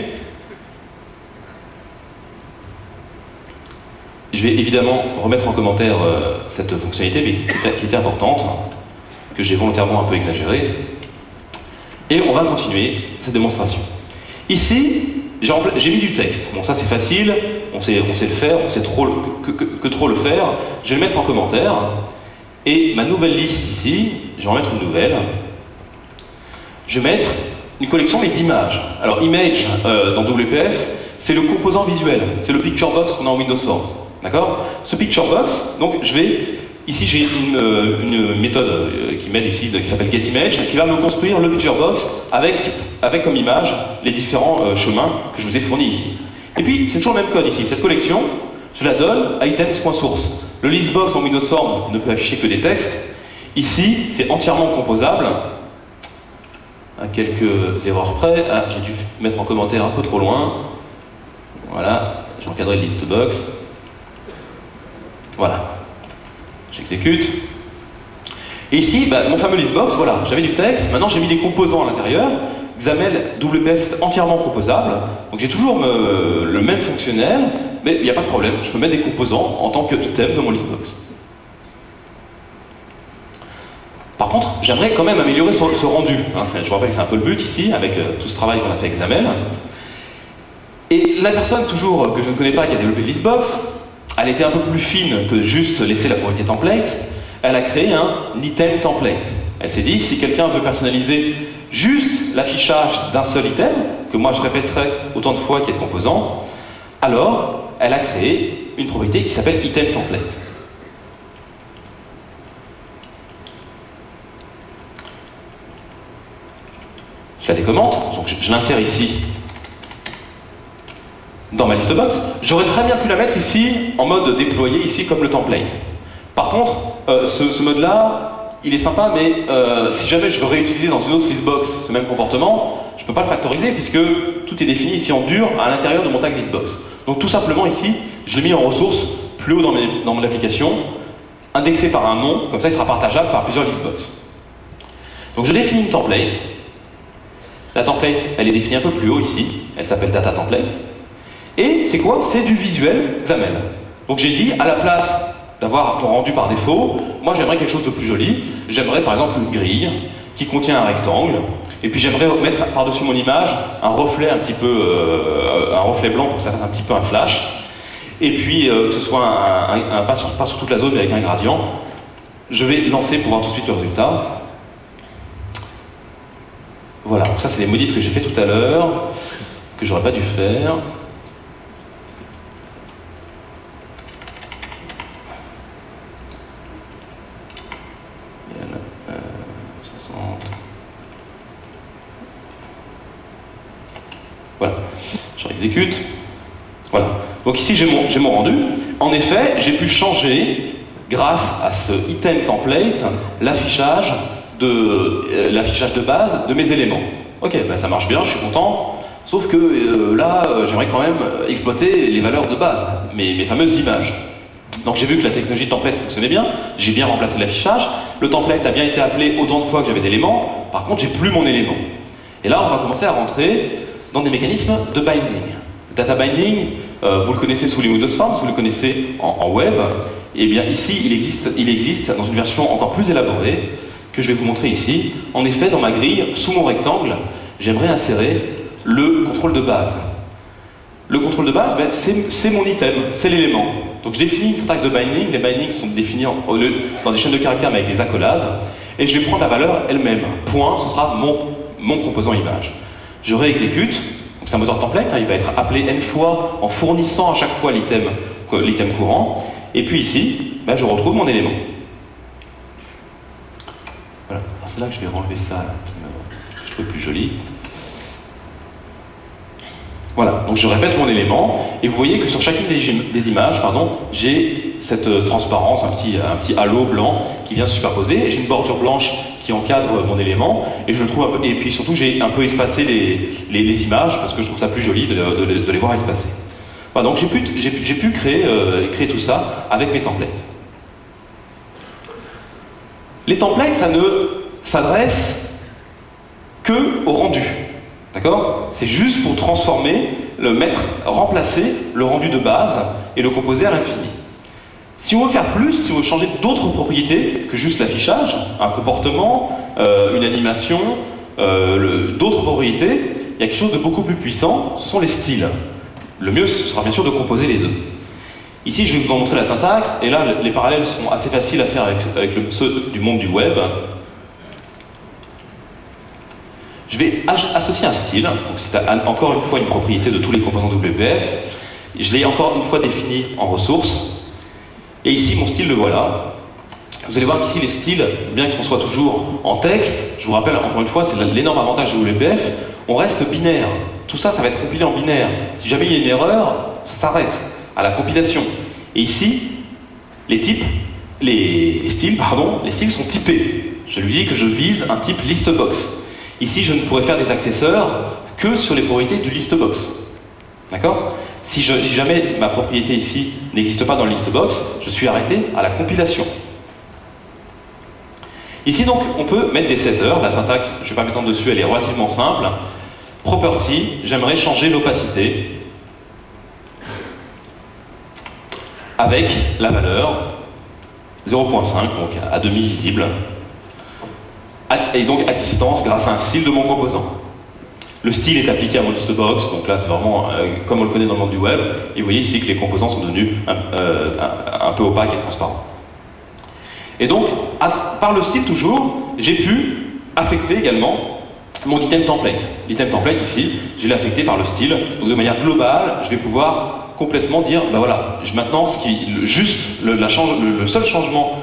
Speaker 2: Je vais évidemment remettre en commentaire cette fonctionnalité qui était importante, que j'ai volontairement un peu exagérée. Et on va continuer cette démonstration. Ici, j'ai mis du texte. Bon, ça c'est facile, on sait le faire, on sait trop que trop le faire. Je vais le mettre en commentaire. Et ma nouvelle liste ici, je vais en mettre une nouvelle. Je vais mettre une collection d'images. Alors, image dans WPF, c'est le composant visuel. C'est le picture box qu'on a en Windows Forms. D'accord? Ce picture box, donc ici j'ai une méthode qui m'aide ici, qui s'appelle getImage, qui va me construire le picture box avec comme image les différents chemins que je vous ai fournis ici. Et puis, c'est toujours le même code ici. Cette collection, je la donne à items.source. Le listbox en Windows Forms ne peut afficher que des textes. Ici, c'est entièrement composable. À quelques erreurs près. Ah, j'ai dû mettre en commentaire un peu trop loin. Voilà, j'ai encadré le listbox. Voilà. J'exécute. Et ici, mon fameux listbox, voilà, j'avais du texte. Maintenant, j'ai mis des composants à l'intérieur. XAML WPF est entièrement composable. Donc j'ai toujours le même fonctionnel, mais il n'y a pas de problème. Je peux mettre des composants en tant que item de mon listbox. Par contre, j'aimerais quand même améliorer ce rendu. Je vous rappelle que c'est un peu le but ici, avec tout ce travail qu'on a fait avec XAML. Et la personne, toujours, que je ne connais pas, qui a développé le listbox, elle était un peu plus fine que juste laisser la propriété template. Elle a créé un item template. Elle s'est dit, si quelqu'un veut personnaliser juste l'affichage d'un seul item, que moi je répéterai autant de fois qu'il y a de composants, alors elle a créé une propriété qui s'appelle item template. Je la décommente, donc je l'insère ici dans ma listbox. J'aurais très bien pu la mettre ici en mode déployé, ici comme le template. Par contre, ce mode-là, il est sympa, mais si jamais je veux réutiliser dans une autre listbox ce même comportement, je ne peux pas le factoriser puisque tout est défini ici en dur à l'intérieur de mon tag listbox. Donc tout simplement ici, je l'ai mis en ressource plus haut dans mon application indexé par un nom, comme ça il sera partageable par plusieurs listbox. Donc je définis une template. La template, elle est définie un peu plus haut ici, elle s'appelle data template. Et c'est quoi? C'est du visuel XAML. Donc j'ai dit, à la place d'avoir ton rendu par défaut, moi j'aimerais quelque chose de plus joli. J'aimerais par exemple une grille qui contient un rectangle, et puis j'aimerais mettre par-dessus mon image un reflet un petit peu, un reflet blanc pour que ça fasse un petit peu un flash. Et puis que ce soit pas sur toute la zone mais avec un gradient. Je vais lancer pour voir tout de suite le résultat. Voilà, donc ça c'est les modifs que j'ai fait tout à l'heure, que j'aurais pas dû faire. Voilà, je réexécute. Voilà. Donc ici j'ai mon rendu. En effet, j'ai pu changer, grâce à ce item template, l'affichage de base de mes éléments. Ok, ben ça marche bien, je suis content. Sauf que là, j'aimerais quand même exploiter les valeurs de base, mes fameuses images. Donc j'ai vu que la technologie template fonctionnait bien, j'ai bien remplacé l'affichage, le template a bien été appelé autant de fois que j'avais d'éléments, par contre j'ai plus mon élément. Et là on va commencer à rentrer dans des mécanismes de binding. Le data binding, vous le connaissez sous les Windows Forms, vous le connaissez en web, et bien ici il existe dans une version encore plus élaborée, que je vais vous montrer ici. En effet, dans ma grille, sous mon rectangle, j'aimerais insérer le contrôle de base. Le contrôle de base, ben, c'est mon item, c'est l'élément. Donc je définis une syntaxe de binding, les bindings sont définis dans des chaînes de caractères mais avec des accolades, et je vais prendre la valeur elle-même. Point, ce sera mon composant image. Je réexécute, donc c'est un moteur template, hein, il va être appelé n fois en fournissant à chaque fois l'item courant, et puis ici, ben, je retrouve mon élément. Voilà, c'est là que je vais enlever ça, là, que je trouve plus joli. Voilà, donc je répète mon élément, et vous voyez que sur chacune des images, j'ai cette transparence, un petit halo blanc qui vient se superposer, et j'ai une bordure blanche qui encadre mon élément, et je le trouve un peu, et puis surtout j'ai un peu espacé les images, parce que je trouve ça plus joli de les voir espacées. Voilà, donc j'ai pu créer tout ça avec mes templates. Les templates, ça ne s'adresse que au rendu. D'accord? C'est juste pour transformer, remplacer le rendu de base et le composer à l'infini. Si on veut faire plus, si on veut changer d'autres propriétés que juste l'affichage, un comportement, une animation, d'autres propriétés, il y a quelque chose de beaucoup plus puissant, ce sont les styles. Le mieux, ce sera bien sûr de composer les deux. Ici, je vais vous en montrer la syntaxe, et là, les parallèles seront assez faciles à faire avec ceux du monde du web. Je vais associer un style, donc c'est encore une fois une propriété de tous les composants WPF. Je l'ai encore une fois défini en ressources. Et ici, mon style, le voilà. Vous allez voir qu'ici, les styles, bien qu'on soit toujours en texte, je vous rappelle encore une fois, c'est l'énorme avantage de WPF, on reste binaire. Tout ça, ça va être compilé en binaire. Si jamais il y a une erreur, ça s'arrête à la compilation. Et ici, les styles sont typés. Je lui dis que je vise un type listbox. Ici, je ne pourrais faire des accesseurs que sur les propriétés du listbox. D'accord? Si jamais ma propriété ici n'existe pas dans le listbox, je suis arrêté à la compilation. Ici, donc, on peut mettre des setters. La syntaxe, je ne vais pas m'étendre dessus, elle est relativement simple. Property, j'aimerais changer l'opacité avec la valeur 0.5, donc à demi visible, et donc à distance grâce à un style de mon composant. Le style est appliqué à mon listbox, donc là c'est vraiment comme on le connaît dans le monde du web, et vous voyez ici que les composants sont devenus un peu opaques et transparents. Et donc, par le style toujours, j'ai pu affecter également mon item template. L'item template ici, je l'ai affecté par le style, donc de manière globale, je vais pouvoir complètement dire, ben voilà, maintenant, le seul changement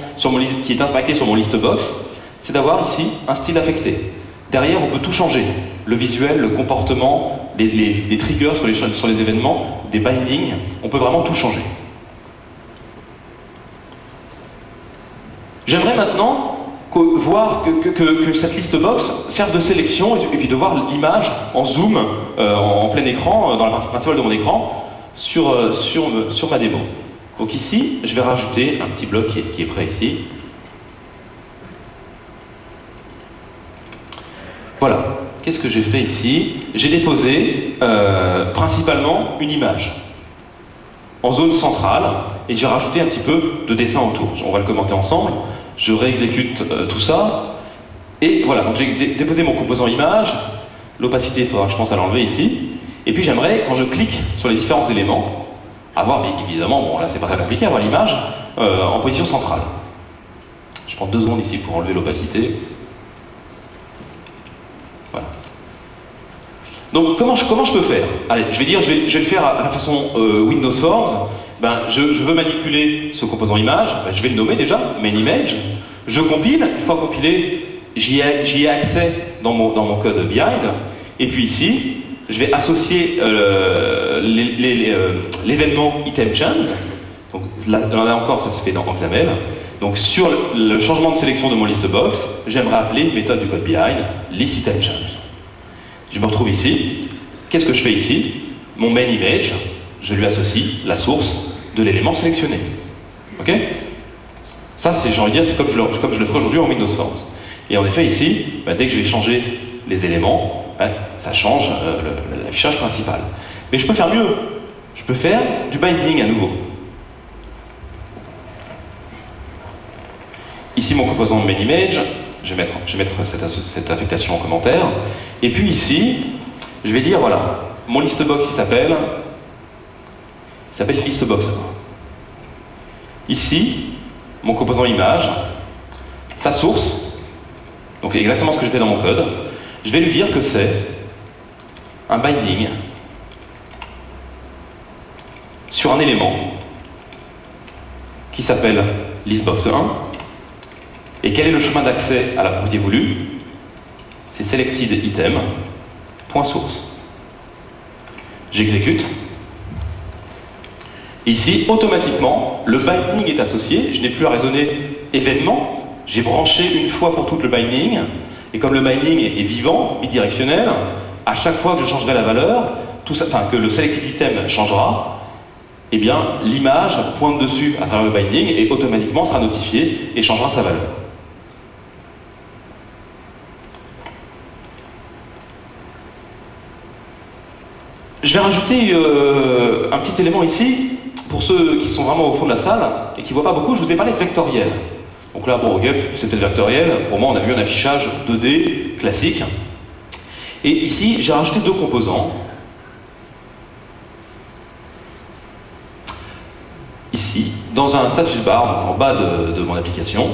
Speaker 2: qui est impacté sur mon listbox, c'est d'avoir ici un style affecté. Derrière, on peut tout changer. Le visuel, le comportement, des triggers sur les événements, des bindings, on peut vraiment tout changer. J'aimerais maintenant voir que cette listbox serve de sélection et puis de voir l'image en zoom, en plein écran, dans la partie principale de mon écran, sur ma démo. Donc ici, je vais rajouter un petit bloc qui est prêt ici. Voilà. Qu'est-ce que j'ai fait ici? J'ai déposé principalement une image en zone centrale et j'ai rajouté un petit peu de dessin autour. On va le commenter ensemble. Je réexécute tout ça. Et voilà, donc j'ai déposé mon composant image. L'opacité, il faudra, je pense, à l'enlever ici. Et puis j'aimerais, quand je clique sur les différents éléments, avoir, bien évidemment, bon là c'est pas très compliqué, avoir l'image en position centrale. Je prends 2 secondes ici pour enlever l'opacité. Voilà. Donc comment je peux faire? Allez, je vais le faire à la façon Windows Forms. Je veux manipuler ce composant image, je vais le nommer déjà, main image. Je compile, une fois compilé, j'y ai accès dans mon code behind. Et puis ici, je vais associer l'événement item change. Donc là encore, ça se fait dans XAML. Donc sur le changement de sélection de mon list box, j'aimerais appeler une méthode du code behind list item change. Je me retrouve ici. Qu'est-ce que je fais ici? Mon main image, je lui associe la source de l'élément sélectionné. Ok? Ça, j'ai envie de dire, c'est comme je le ferai aujourd'hui en Windows Forms. Et en effet, ici, dès que je vais changer les éléments, ça change l'affichage principal. Mais je peux faire mieux. Je peux faire du binding à nouveau. Ici, mon composant de main image, je vais mettre cette affectation en commentaire. Et puis ici, je vais dire, voilà, mon listbox, il s'appelle listbox 1. Ici, mon composant image, sa source, donc exactement ce que j'ai fait dans mon code, je vais lui dire que c'est un binding sur un élément qui s'appelle listbox 1. Et quel est le chemin d'accès à la propriété voulue? C'est selected item, point source. J'exécute. Ici, automatiquement, le binding est associé. Je n'ai plus à raisonner événement. J'ai branché une fois pour toutes le binding. Et comme le binding est vivant, bidirectionnel, à chaque fois que je changerai la valeur, que le selected item changera, eh bien, l'image pointe dessus à travers le binding et automatiquement sera notifiée et changera sa valeur. Je vais rajouter un petit élément ici, pour ceux qui sont vraiment au fond de la salle et qui ne voient pas beaucoup, je vous ai parlé de vectoriel. Donc là, bon, ok, c'est peut-être vectoriel. Pour moi, on a vu un affichage 2D classique. Et ici, j'ai rajouté 2 composants. Ici, dans un status bar, donc en bas de mon application,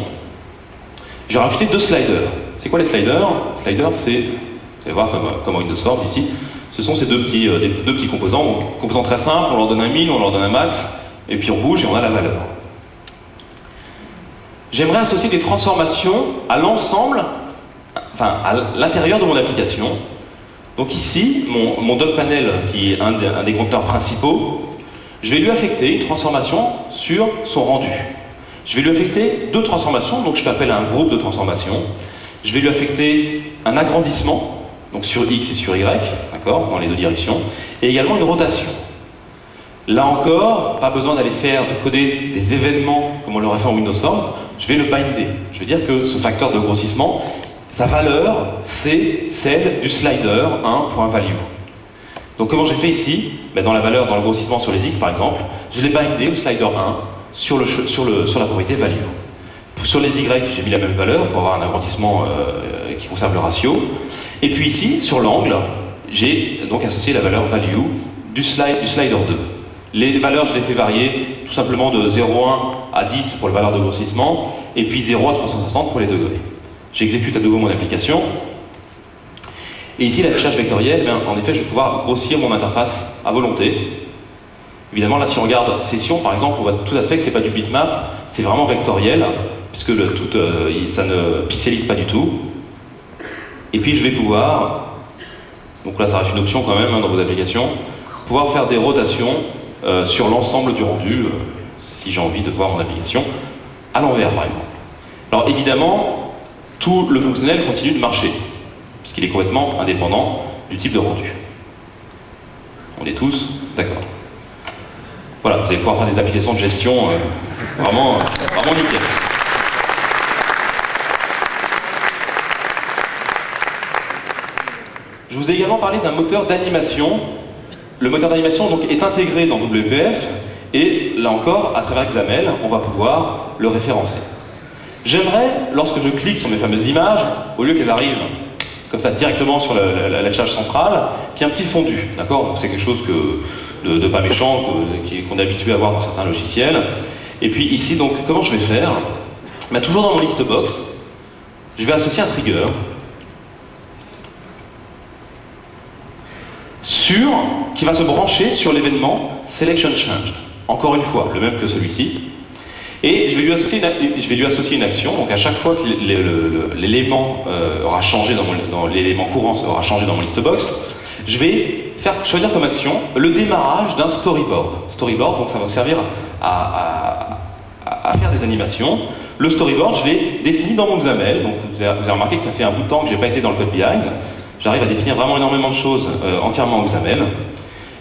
Speaker 2: j'ai rajouté 2 sliders. C'est quoi les sliders? Sliders, c'est, vous allez voir comme Windows Forms ici, ce sont ces deux petits composants. Donc, composants très simples, on leur donne un min, on leur donne un max, et puis on bouge et on a la valeur. J'aimerais associer des transformations à l'ensemble, enfin à l'intérieur de mon application. Donc ici, mon DocPanel, qui est un des conteneurs principaux, je vais lui affecter une transformation sur son rendu. Je vais lui affecter 2 transformations, donc je fais appel à un groupe de transformations. Je vais lui affecter un agrandissement, donc sur X et sur Y, d'accord, dans les 2 directions, et également une rotation. Là encore, pas besoin d'aller de coder des événements comme on l'aurait fait en Windows Forms, je vais le binder. Je vais dire que ce facteur de grossissement, sa valeur, c'est celle du slider 1.value. Donc comment j'ai fait ici? Dans la valeur, dans le grossissement sur les X par exemple, je l'ai bindé au slider 1 sur la propriété value. Sur les Y, j'ai mis la même valeur pour avoir un agrandissement qui conserve le ratio. Et puis ici, sur l'angle, j'ai donc associé la valeur value du slider 2. Les valeurs, je les fais varier tout simplement de 0,1 à 10 pour la valeur de grossissement, et puis 0 à 360 pour les degrés. J'exécute à nouveau mon application. Et ici, l'affichage vectoriel, en effet, je vais pouvoir grossir mon interface à volonté. Évidemment, là, si on regarde session, par exemple, on voit tout à fait que c'est pas du bitmap, c'est vraiment vectoriel, puisque ça ne pixelise pas du tout. Et puis, je vais pouvoir, donc là, ça reste une option quand même dans vos applications, pouvoir faire des rotations sur l'ensemble du rendu, si j'ai envie de voir mon application à l'envers, par exemple. Alors, évidemment, tout le fonctionnel continue de marcher, puisqu'il est complètement indépendant du type de rendu. On est tous d'accord. Voilà, vous allez pouvoir faire des applications de gestion vraiment nickel. Je vous ai également parlé d'un moteur d'animation. Le moteur d'animation donc est intégré dans WPF et là encore, à travers XAML, on va pouvoir le référencer. J'aimerais, lorsque je clique sur mes fameuses images, au lieu qu'elles arrivent comme ça directement sur l'affichage central, qu'il y ait un petit fondu, d'accord? Donc c'est quelque chose de pas méchant, qu'on est habitué à voir dans certains logiciels. Et puis ici, donc, comment je vais faire? Ben, toujours dans mon list box, je vais associer un trigger qui va se brancher sur l'événement Selection Changed. Encore une fois, le même que celui-ci. Et je vais lui associer une action, donc à chaque fois que l'élément aura changé l'élément courant aura changé dans mon list box, je vais choisir comme action le démarrage d'un storyboard. Storyboard, donc ça va me servir à faire des animations. Le storyboard, je l'ai défini dans mon XAML, donc vous avez remarqué que ça fait un bout de temps que je n'ai pas été dans le code behind. J'arrive à définir vraiment énormément de choses entièrement en XAML.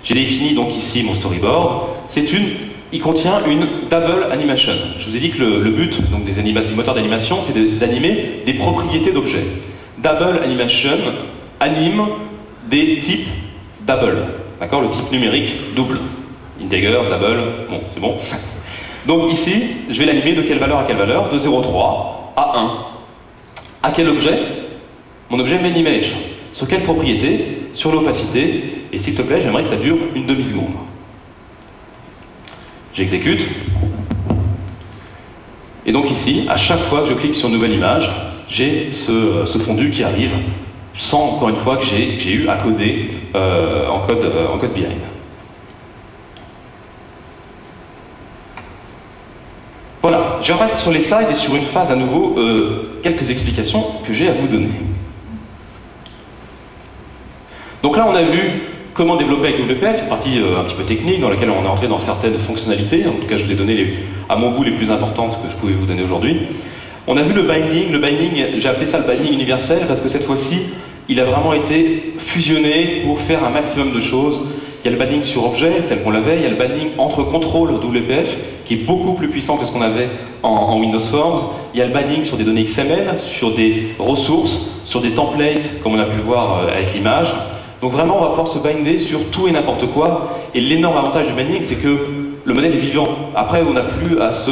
Speaker 2: J'ai défini donc ici mon storyboard. Il contient une double animation. Je vous ai dit que le but donc, du moteur d'animation, c'est d'animer des propriétés d'objets. Double animation anime des types double. D'accord? Le type numérique double. Integer, double, bon, c'est bon. Donc ici, je vais l'animer de quelle valeur à quelle valeur? De 0,3 à 1. À quel objet? Mon objet main image. Sur quelle propriété? Sur l'opacité. Et s'il te plaît, j'aimerais que ça dure une demi-seconde. J'exécute. Et donc ici, à chaque fois que je clique sur une nouvelle image, j'ai ce fondu qui arrive, sans encore une fois que j'ai eu à coder en code behind. Voilà, je repasse sur les slides et sur une phase à nouveau, quelques explications que j'ai à vous donner. Donc là, on a vu comment développer avec WPF, une partie un petit peu technique dans laquelle on est entré dans certaines fonctionnalités. En tout cas, je vous ai donné à mon goût les plus importantes que je pouvais vous donner aujourd'hui. On a vu le binding. Le binding, j'ai appelé ça le binding universel parce que cette fois-ci, il a vraiment été fusionné pour faire un maximum de choses. Il y a le binding sur objet, tel qu'on l'avait. Il y a le binding entre contrôles WPF, qui est beaucoup plus puissant que ce qu'on avait en Windows Forms. Il y a le binding sur des données XML, sur des ressources, sur des templates, comme on a pu le voir avec l'image. Donc vraiment, on va pouvoir se binder sur tout et n'importe quoi. Et l'énorme avantage du binding, c'est que le modèle est vivant. Après, on n'a plus à se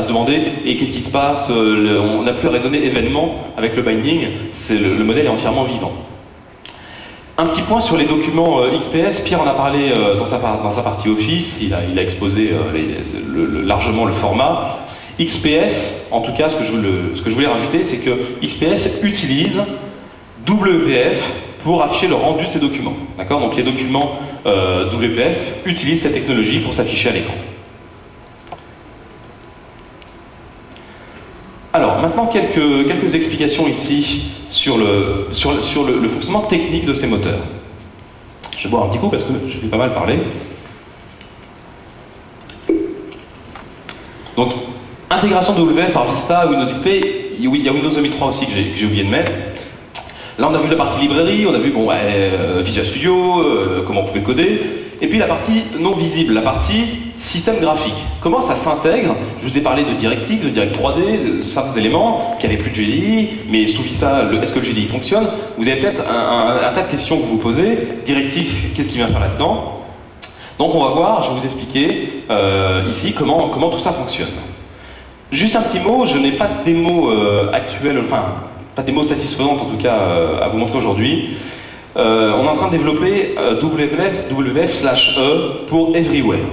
Speaker 2: demander et qu'est-ce qui se passe. On n'a plus à raisonner événement avec le binding. Le modèle est entièrement vivant. Un petit point sur les documents XPS. Pierre en a parlé dans sa partie Office. Il a exposé largement le format. XPS, en tout cas, ce que je voulais rajouter, c'est que XPS utilise WPF pour afficher le rendu de ces documents. D'accord? Donc les documents WPF utilisent cette technologie pour s'afficher à l'écran. Alors maintenant quelques explications ici sur le fonctionnement technique de ces moteurs. Je vais boire un petit coup parce que je vais pas mal parler. Donc intégration de WPF par Vista, Windows XP, il y a Windows 2003 aussi que j'ai oublié de mettre. Là, on a vu la partie librairie, on a vu Visual Studio, comment on pouvait coder, et puis la partie non visible, la partie système graphique. Comment ça s'intègre? Je vous ai parlé de DirectX, de Direct 3D, de certains éléments qui n'avaient plus de GDI, mais sous Vista, est-ce que le GDI fonctionne? Vous avez peut-être un tas de questions que vous vous posez. DirectX, qu'est-ce qu'il vient faire là-dedans? Donc on va voir, je vais vous expliquer ici comment tout ça fonctionne. Juste un petit mot, je n'ai pas de démo actuelle, enfin, pas de démo satisfaisante en tout cas à vous montrer aujourd'hui. On est en train de développer WPF/E pour Everywhere.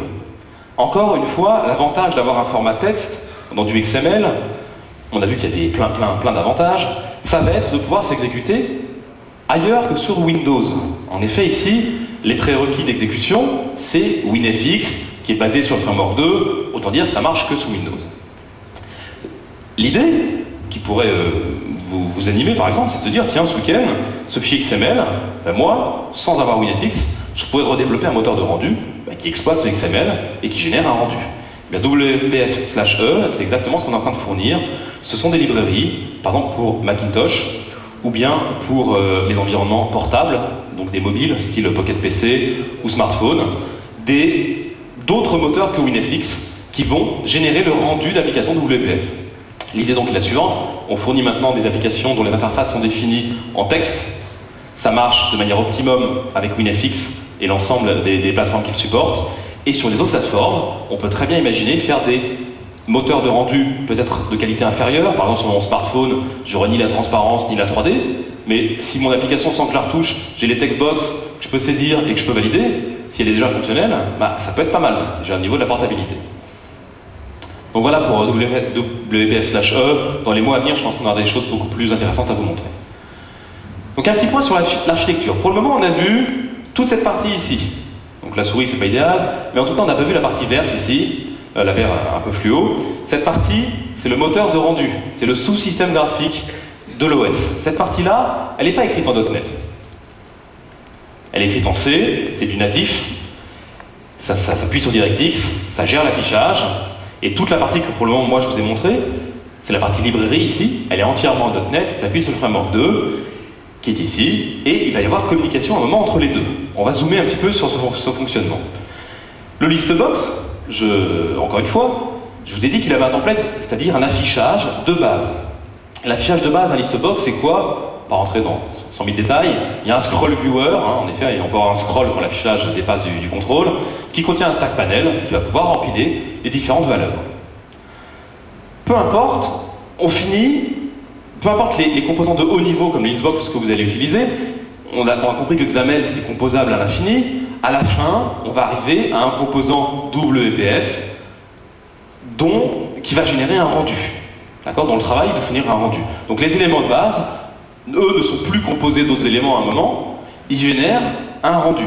Speaker 2: Encore une fois, l'avantage d'avoir un format texte dans du XML, on a vu qu'il y avait plein d'avantages, ça va être de pouvoir s'exécuter ailleurs que sur Windows. En effet, ici, les prérequis d'exécution, c'est WinFX, qui est basé sur le framework 2, autant dire que ça marche que sous Windows. L'idée qui pourrait vous animer par exemple, c'est de se dire, tiens, ce week-end, ce fichier XML, moi, sans avoir WinFX, je pourrais redévelopper un moteur de rendu qui exploite ce XML et qui génère un rendu. WPF/E, c'est exactement ce qu'on est en train de fournir. Ce sont des librairies, par exemple pour Macintosh, ou bien pour les environnements portables, donc des mobiles, style Pocket PC ou smartphone, des d'autres moteurs que WinFX qui vont générer le rendu d'applications WPF. L'idée donc est la suivante, on fournit maintenant des applications dont les interfaces sont définies en texte. Ça marche de manière optimum avec WinFX et l'ensemble des plateformes qu'il supporte. Et sur les autres plateformes, on peut très bien imaginer faire des moteurs de rendu peut-être de qualité inférieure. Par exemple, sur mon smartphone, je n'aurai ni la transparence ni la 3D. Mais si mon application, sans que je la retouche, j'ai les textbox que je peux saisir et que je peux valider, si elle est déjà fonctionnelle, bah, ça peut être pas mal, déjà au niveau de la portabilité. Donc voilà pour WPF/E. Dans les mois à venir, je pense qu'on aura des choses beaucoup plus intéressantes à vous montrer. Donc un petit point sur l'architecture. Pour le moment, on a vu toute cette partie ici. Donc la souris, c'est pas idéal, mais en tout cas, on n'a pas vu la partie verte ici, la verte un peu fluo. Cette partie, c'est le moteur de rendu. C'est le sous-système graphique de l'OS. Cette partie-là, elle n'est pas écrite en .NET. Elle est écrite en C, c'est du natif. Ça s'appuie sur DirectX, ça gère l'affichage. Et toute la partie que pour le moment, moi, je vous ai montrée, c'est la partie librairie ici. Elle est entièrement en .NET, ça s'appuie sur le framework 2, qui est ici. Et il va y avoir communication à un moment entre les deux. On va zoomer un petit peu sur ce fonctionnement. Le listbox, encore une fois, je vous ai dit qu'il avait un template, c'est-à-dire un affichage de base. L'affichage de base d'un listbox, c'est quoi? Pas rentrer dans 100 000 détails. Il y a un scroll viewer, en effet, on peut avoir un scroll quand l'affichage dépasse du contrôle, qui contient un stack panel qui va pouvoir empiler les différentes valeurs. Peu importe, on finit, peu importe les composants de haut niveau comme le listbox que vous allez utiliser, on a compris que XAML c'était composable à l'infini. À la fin, on va arriver à un composant WPF qui va générer un rendu. D'accord, dont le travail est de fournir un rendu. Donc les éléments de base, eux, ne sont plus composés d'autres éléments à un moment, ils génèrent un rendu.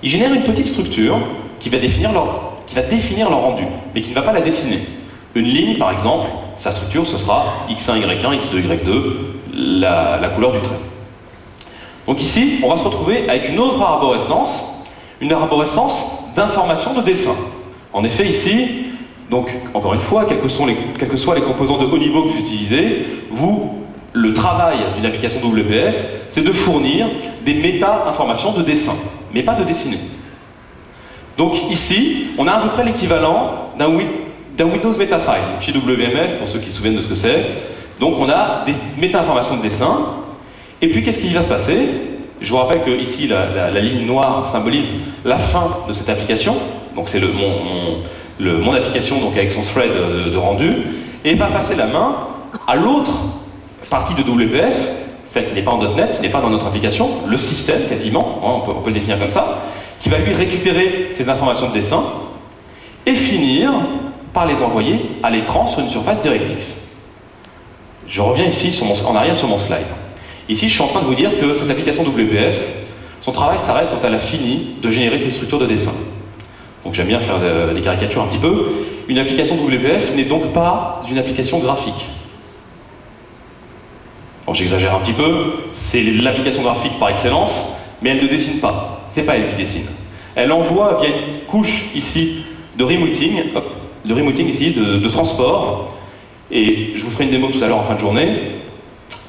Speaker 2: Ils génèrent une petite structure qui va définir leur rendu, mais qui ne va pas la dessiner. Une ligne, par exemple, sa structure, ce sera x1, y1, x2, y2, la couleur du trait. Donc ici, on va se retrouver avec une autre arborescence, une arborescence d'informations de dessin. En effet, ici, donc, encore une fois, quels que soient les composants de haut niveau que vous utilisez, le travail d'une application WPF, c'est de fournir des méta-informations de dessin, mais pas de dessiner. Donc ici, on a à peu près l'équivalent d'un Windows Metafile, un fichier WMF, pour ceux qui se souviennent de ce que c'est. Donc on a des méta-informations de dessin, et puis qu'est-ce qui va se passer? Je vous rappelle que ici, la ligne noire symbolise la fin de cette application, donc c'est mon application donc avec son thread de rendu, et va passer la main à l'autre partie de WPF, celle qui n'est pas en .NET, qui n'est pas dans notre application, le système quasiment, on peut le définir comme ça, qui va lui récupérer ces informations de dessin et finir par les envoyer à l'écran sur une surface DirectX. Je reviens ici en arrière sur mon slide. Ici, je suis en train de vous dire que cette application WPF, son travail s'arrête quand elle a fini de générer ses structures de dessin. Donc j'aime bien faire des caricatures un petit peu. Une application WPF n'est donc pas une application graphique. Bon, j'exagère un petit peu, c'est l'application graphique par excellence, mais elle ne dessine pas. C'est pas elle qui dessine. Elle envoie via une couche ici de rerouting, ici, de transport, et je vous ferai une démo tout à l'heure en fin de journée.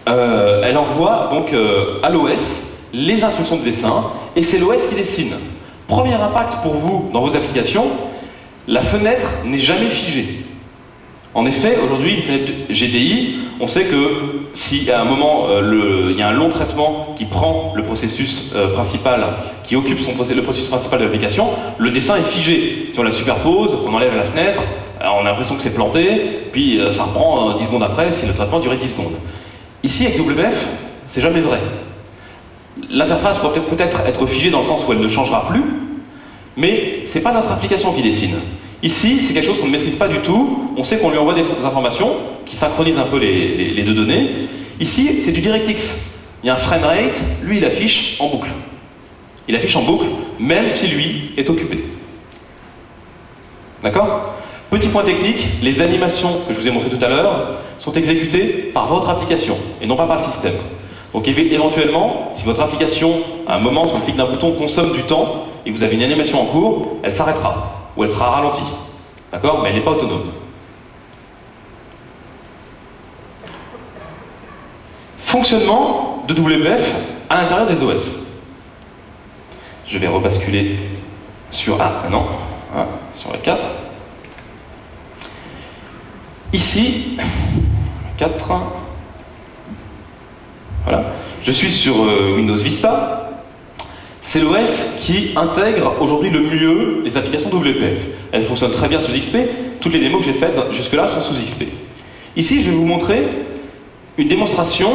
Speaker 2: Elle envoie donc à l'OS les instructions de dessin, et c'est l'OS qui dessine. Premier impact pour vous dans vos applications, la fenêtre n'est jamais figée. En effet, aujourd'hui, une fenêtre GDI, on sait que si à un moment il y a un long traitement qui prend le processus principal, qui occupe le processus principal de l'application, le dessin est figé. Si on la superpose, on enlève la fenêtre, on a l'impression que c'est planté, puis ça reprend 10 secondes après si le traitement durait 10 secondes. Ici, avec WPF, c'est jamais vrai. L'interface pourrait peut-être être figée dans le sens où elle ne changera plus, mais c'est pas notre application qui dessine. Ici, c'est quelque chose qu'on ne maîtrise pas du tout. On sait qu'on lui envoie des informations qui synchronisent un peu les deux données. Ici, c'est du DirectX. Il y a un framerate, lui, il affiche en boucle. Il affiche en boucle, même si lui est occupé. D'accord? Petit point technique, les animations que je vous ai montrées tout à l'heure sont exécutées par votre application et non pas par le système. Donc éventuellement, si votre application, à un moment, sur le clic d'un bouton, consomme du temps et vous avez une animation en cours, elle s'arrêtera ou elle sera ralentie. D'accord? Mais elle n'est pas autonome. Fonctionnement de WPF à l'intérieur des OS. Je vais rebasculer sur sur la 4. Ici, 4. Voilà. Je suis sur Windows Vista. C'est l'OS qui intègre aujourd'hui le mieux les applications WPF. Elles fonctionnent très bien sous XP. Toutes les démos que j'ai faites jusque-là sont sous XP. Ici, je vais vous montrer une démonstration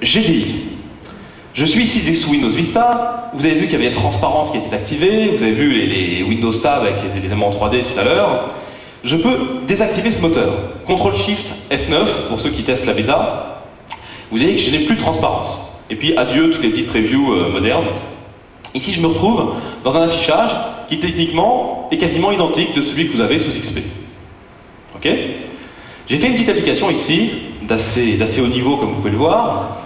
Speaker 2: GDI. Je suis ici sous Windows Vista. Vous avez vu qu'il y avait la transparence qui était activée. Vous avez vu les Windows Tab avec les éléments en 3D tout à l'heure. Je peux désactiver ce moteur. CTRL-SHIFT F9 pour ceux qui testent la bêta. Vous voyez que je n'ai plus de transparence. Et puis adieu toutes les petites previews modernes. Ici, je me retrouve dans un affichage qui techniquement est quasiment identique de celui que vous avez sous XP. Ok ? J'ai fait une petite application ici, d'assez haut niveau comme vous pouvez le voir,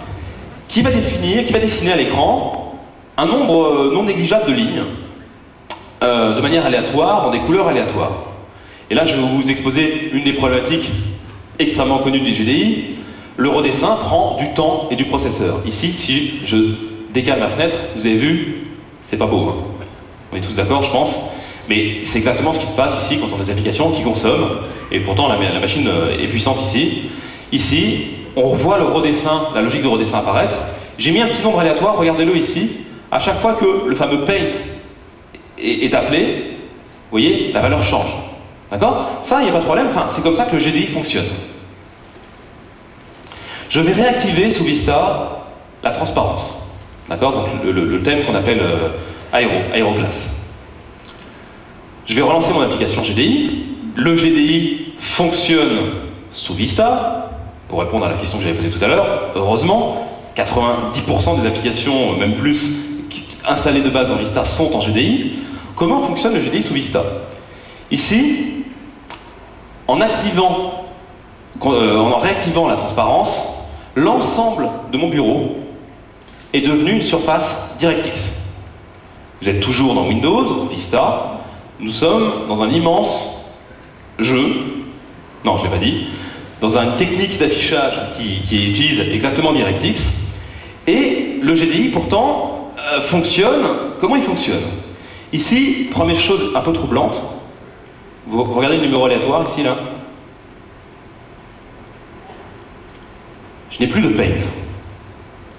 Speaker 2: qui va dessiner à l'écran un nombre non négligeable de lignes, de manière aléatoire, dans des couleurs aléatoires. Et là, je vais vous exposer une des problématiques extrêmement connues des GDI. Le redessin prend du temps et du processeur. Ici, si je décale ma fenêtre, vous avez vu, c'est pas beau. Hein. On est tous d'accord, je pense. Mais c'est exactement ce qui se passe ici quand on a des applications qui consomment. Et pourtant, la machine est puissante ici. Ici, on revoit le redessin, la logique de redessin apparaître. J'ai mis un petit nombre aléatoire, regardez-le ici. À chaque fois que le fameux paint est appelé, vous voyez, la valeur change. D'accord ? Ça, il n'y a pas de problème. Enfin, c'est comme ça que le GDI fonctionne. Je vais réactiver sous Vista la transparence. D'accord ? Donc le thème qu'on appelle Aeroglass. Je vais relancer mon application GDI. Le GDI fonctionne sous Vista, pour répondre à la question que j'avais posée tout à l'heure. Heureusement, 90% des applications, même plus, installées de base dans Vista sont en GDI. Comment fonctionne le GDI sous Vista ? Ici, en réactivant la transparence, l'ensemble de mon bureau est devenu une surface DirectX. Vous êtes toujours dans Windows, Vista. Nous sommes dans un immense jeu, non je ne l'ai pas dit, dans une technique d'affichage qui utilise exactement DirectX. Et le GDI pourtant fonctionne, comment il fonctionne ? Ici, première chose un peu troublante, vous regardez le numéro aléatoire ici là. Je n'ai plus de paint.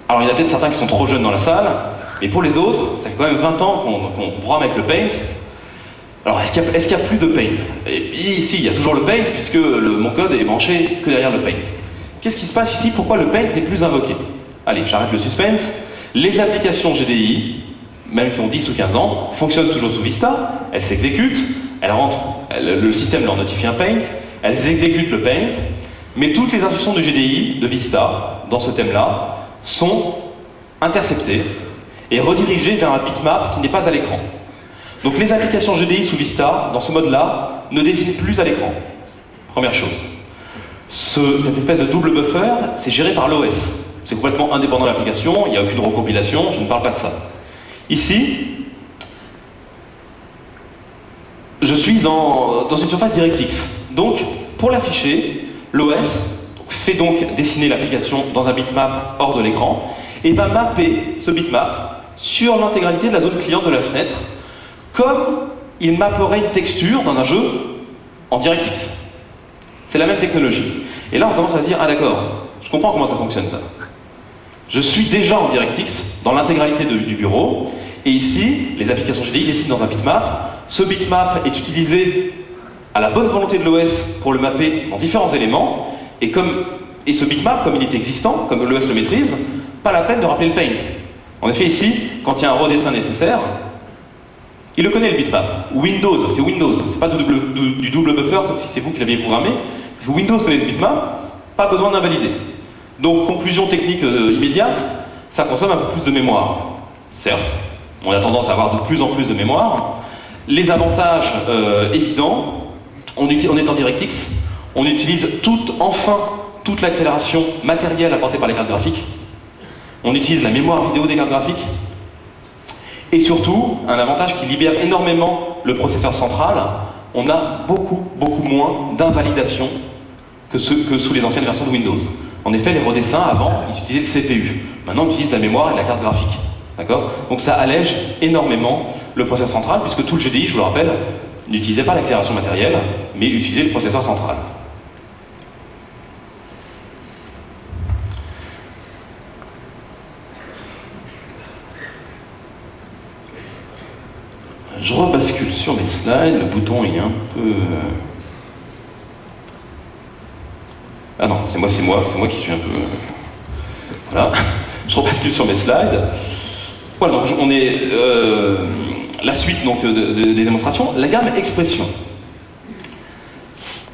Speaker 2: Alors il y en a peut-être certains qui sont trop jeunes dans la salle, mais pour les autres, ça fait quand même 20 ans qu'on programme avec le paint. Alors est-ce qu'il n'y a plus de paint ? Et puis ici, il y a toujours le paint, puisque mon code est branché que derrière le paint. Qu'est-ce qui se passe ici ? Pourquoi le paint n'est plus invoqué ? Allez, j'arrête le suspense. Les applications GDI, même qui ont 10 ou 15 ans, fonctionnent toujours sous Vista, elles s'exécutent, le système leur notifie un paint, elles exécutent le paint, mais toutes les instructions de GDI, de Vista, dans ce thème-là, sont interceptées et redirigées vers un bitmap qui n'est pas à l'écran. Donc les applications GDI sous Vista, dans ce mode-là, ne dessinent plus à l'écran. Première chose. Cette espèce de double buffer, c'est géré par l'OS. C'est complètement indépendant de l'application, il n'y a aucune recompilation, je ne parle pas de ça. Ici, je suis dans une surface DirectX. Donc, pour l'afficher, l'OS fait donc dessiner l'application dans un bitmap hors de l'écran et va mapper ce bitmap sur l'intégralité de la zone client de la fenêtre, comme il mapperait une texture dans un jeu en DirectX. C'est la même technologie. Et là, on commence à se dire, ah d'accord, je comprends comment ça fonctionne ça. Je suis déjà en DirectX dans l'intégralité du bureau, et ici, les applications GDI dessinent dans un bitmap. Ce bitmap est utilisé à la bonne volonté de l'OS pour le mapper en différents éléments, et ce bitmap, comme il est existant, comme l'OS le maîtrise, pas la peine de rappeler le paint. En effet, ici, quand il y a un redessin nécessaire, il le connaît le bitmap. Windows, c'est pas du double buffer comme si c'est vous qui l'aviez programmé. Windows connaît ce bitmap, pas besoin d'invalider. Donc, conclusion technique immédiate, ça consomme un peu plus de mémoire. Certes, on a tendance à avoir de plus en plus de mémoire. Les avantages évidents, on est en DirectX, on utilise toute l'accélération matérielle apportée par les cartes graphiques. On utilise la mémoire vidéo des cartes graphiques. Et surtout, un avantage qui libère énormément le processeur central, on a beaucoup moins d'invalidation que sous les anciennes versions de Windows. En effet, les redessins, avant, ils utilisaient le CPU. Maintenant, on utilise la mémoire et la carte graphique. D'accord ? Donc ça allège énormément le processeur central, puisque tout le GDI, je vous le rappelle, n'utilisait pas l'accélération matérielle, mais utilisait le processeur central. Je rebascule sur mes slides, le bouton est un peu... Ah non, c'est moi qui suis un peu... Voilà, je rebascule sur mes slides. Voilà, donc on est... la suite donc, des démonstrations, la gamme expression.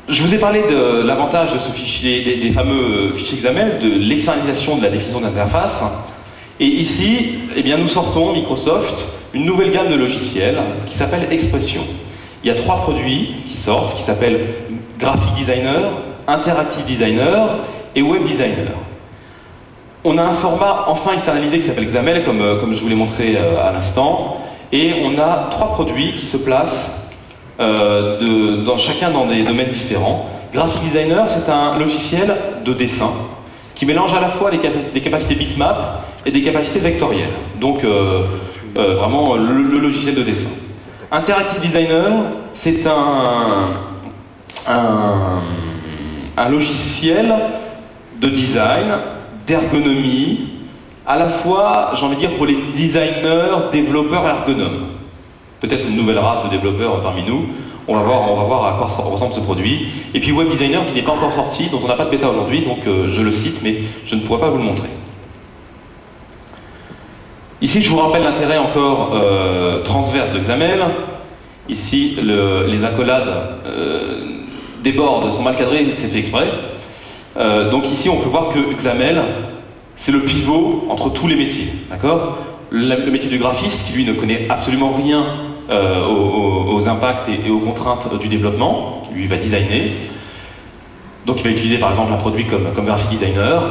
Speaker 2: Je vous ai parlé de l'avantage de ce fichier, des fameux fichiers XAML, de l'externalisation de la définition d'interface. Et ici, eh bien, nous sortons, Microsoft, une nouvelle gamme de logiciels qui s'appelle Expression. Il y a 3 produits qui sortent, qui s'appellent Graphic Designer, Interactive Designer et Web Designer. On a un format enfin externalisé qui s'appelle XAML, comme je vous l'ai montré à l'instant, et on a 3 produits qui se placent chacun dans des domaines différents. Graphic Designer, c'est un logiciel de dessin qui mélange à la fois des capacités bitmap et des capacités vectorielles. Donc vraiment le logiciel de dessin. Interactive Designer, c'est un logiciel de design, d'ergonomie, à la fois, j'ai envie de dire, pour les designers, développeurs ergonomes. Peut-être une nouvelle race de développeurs parmi nous. On va voir à quoi ressemble ce produit. Et puis Web Designer qui n'est pas encore sorti, dont on n'a pas de bêta aujourd'hui, donc je le cite, mais je ne pourrai pas vous le montrer. Ici, je vous rappelle l'intérêt encore transverse de XAML. Ici, les accolades des boards sont mal cadrées, c'est fait exprès. Donc ici, on peut voir que XAML, c'est le pivot entre tous les métiers, d'accord ? Le métier du graphiste, qui lui ne connaît absolument rien aux impacts et aux contraintes du développement, qui lui va designer. Donc il va utiliser par exemple un produit comme Graphic Designer.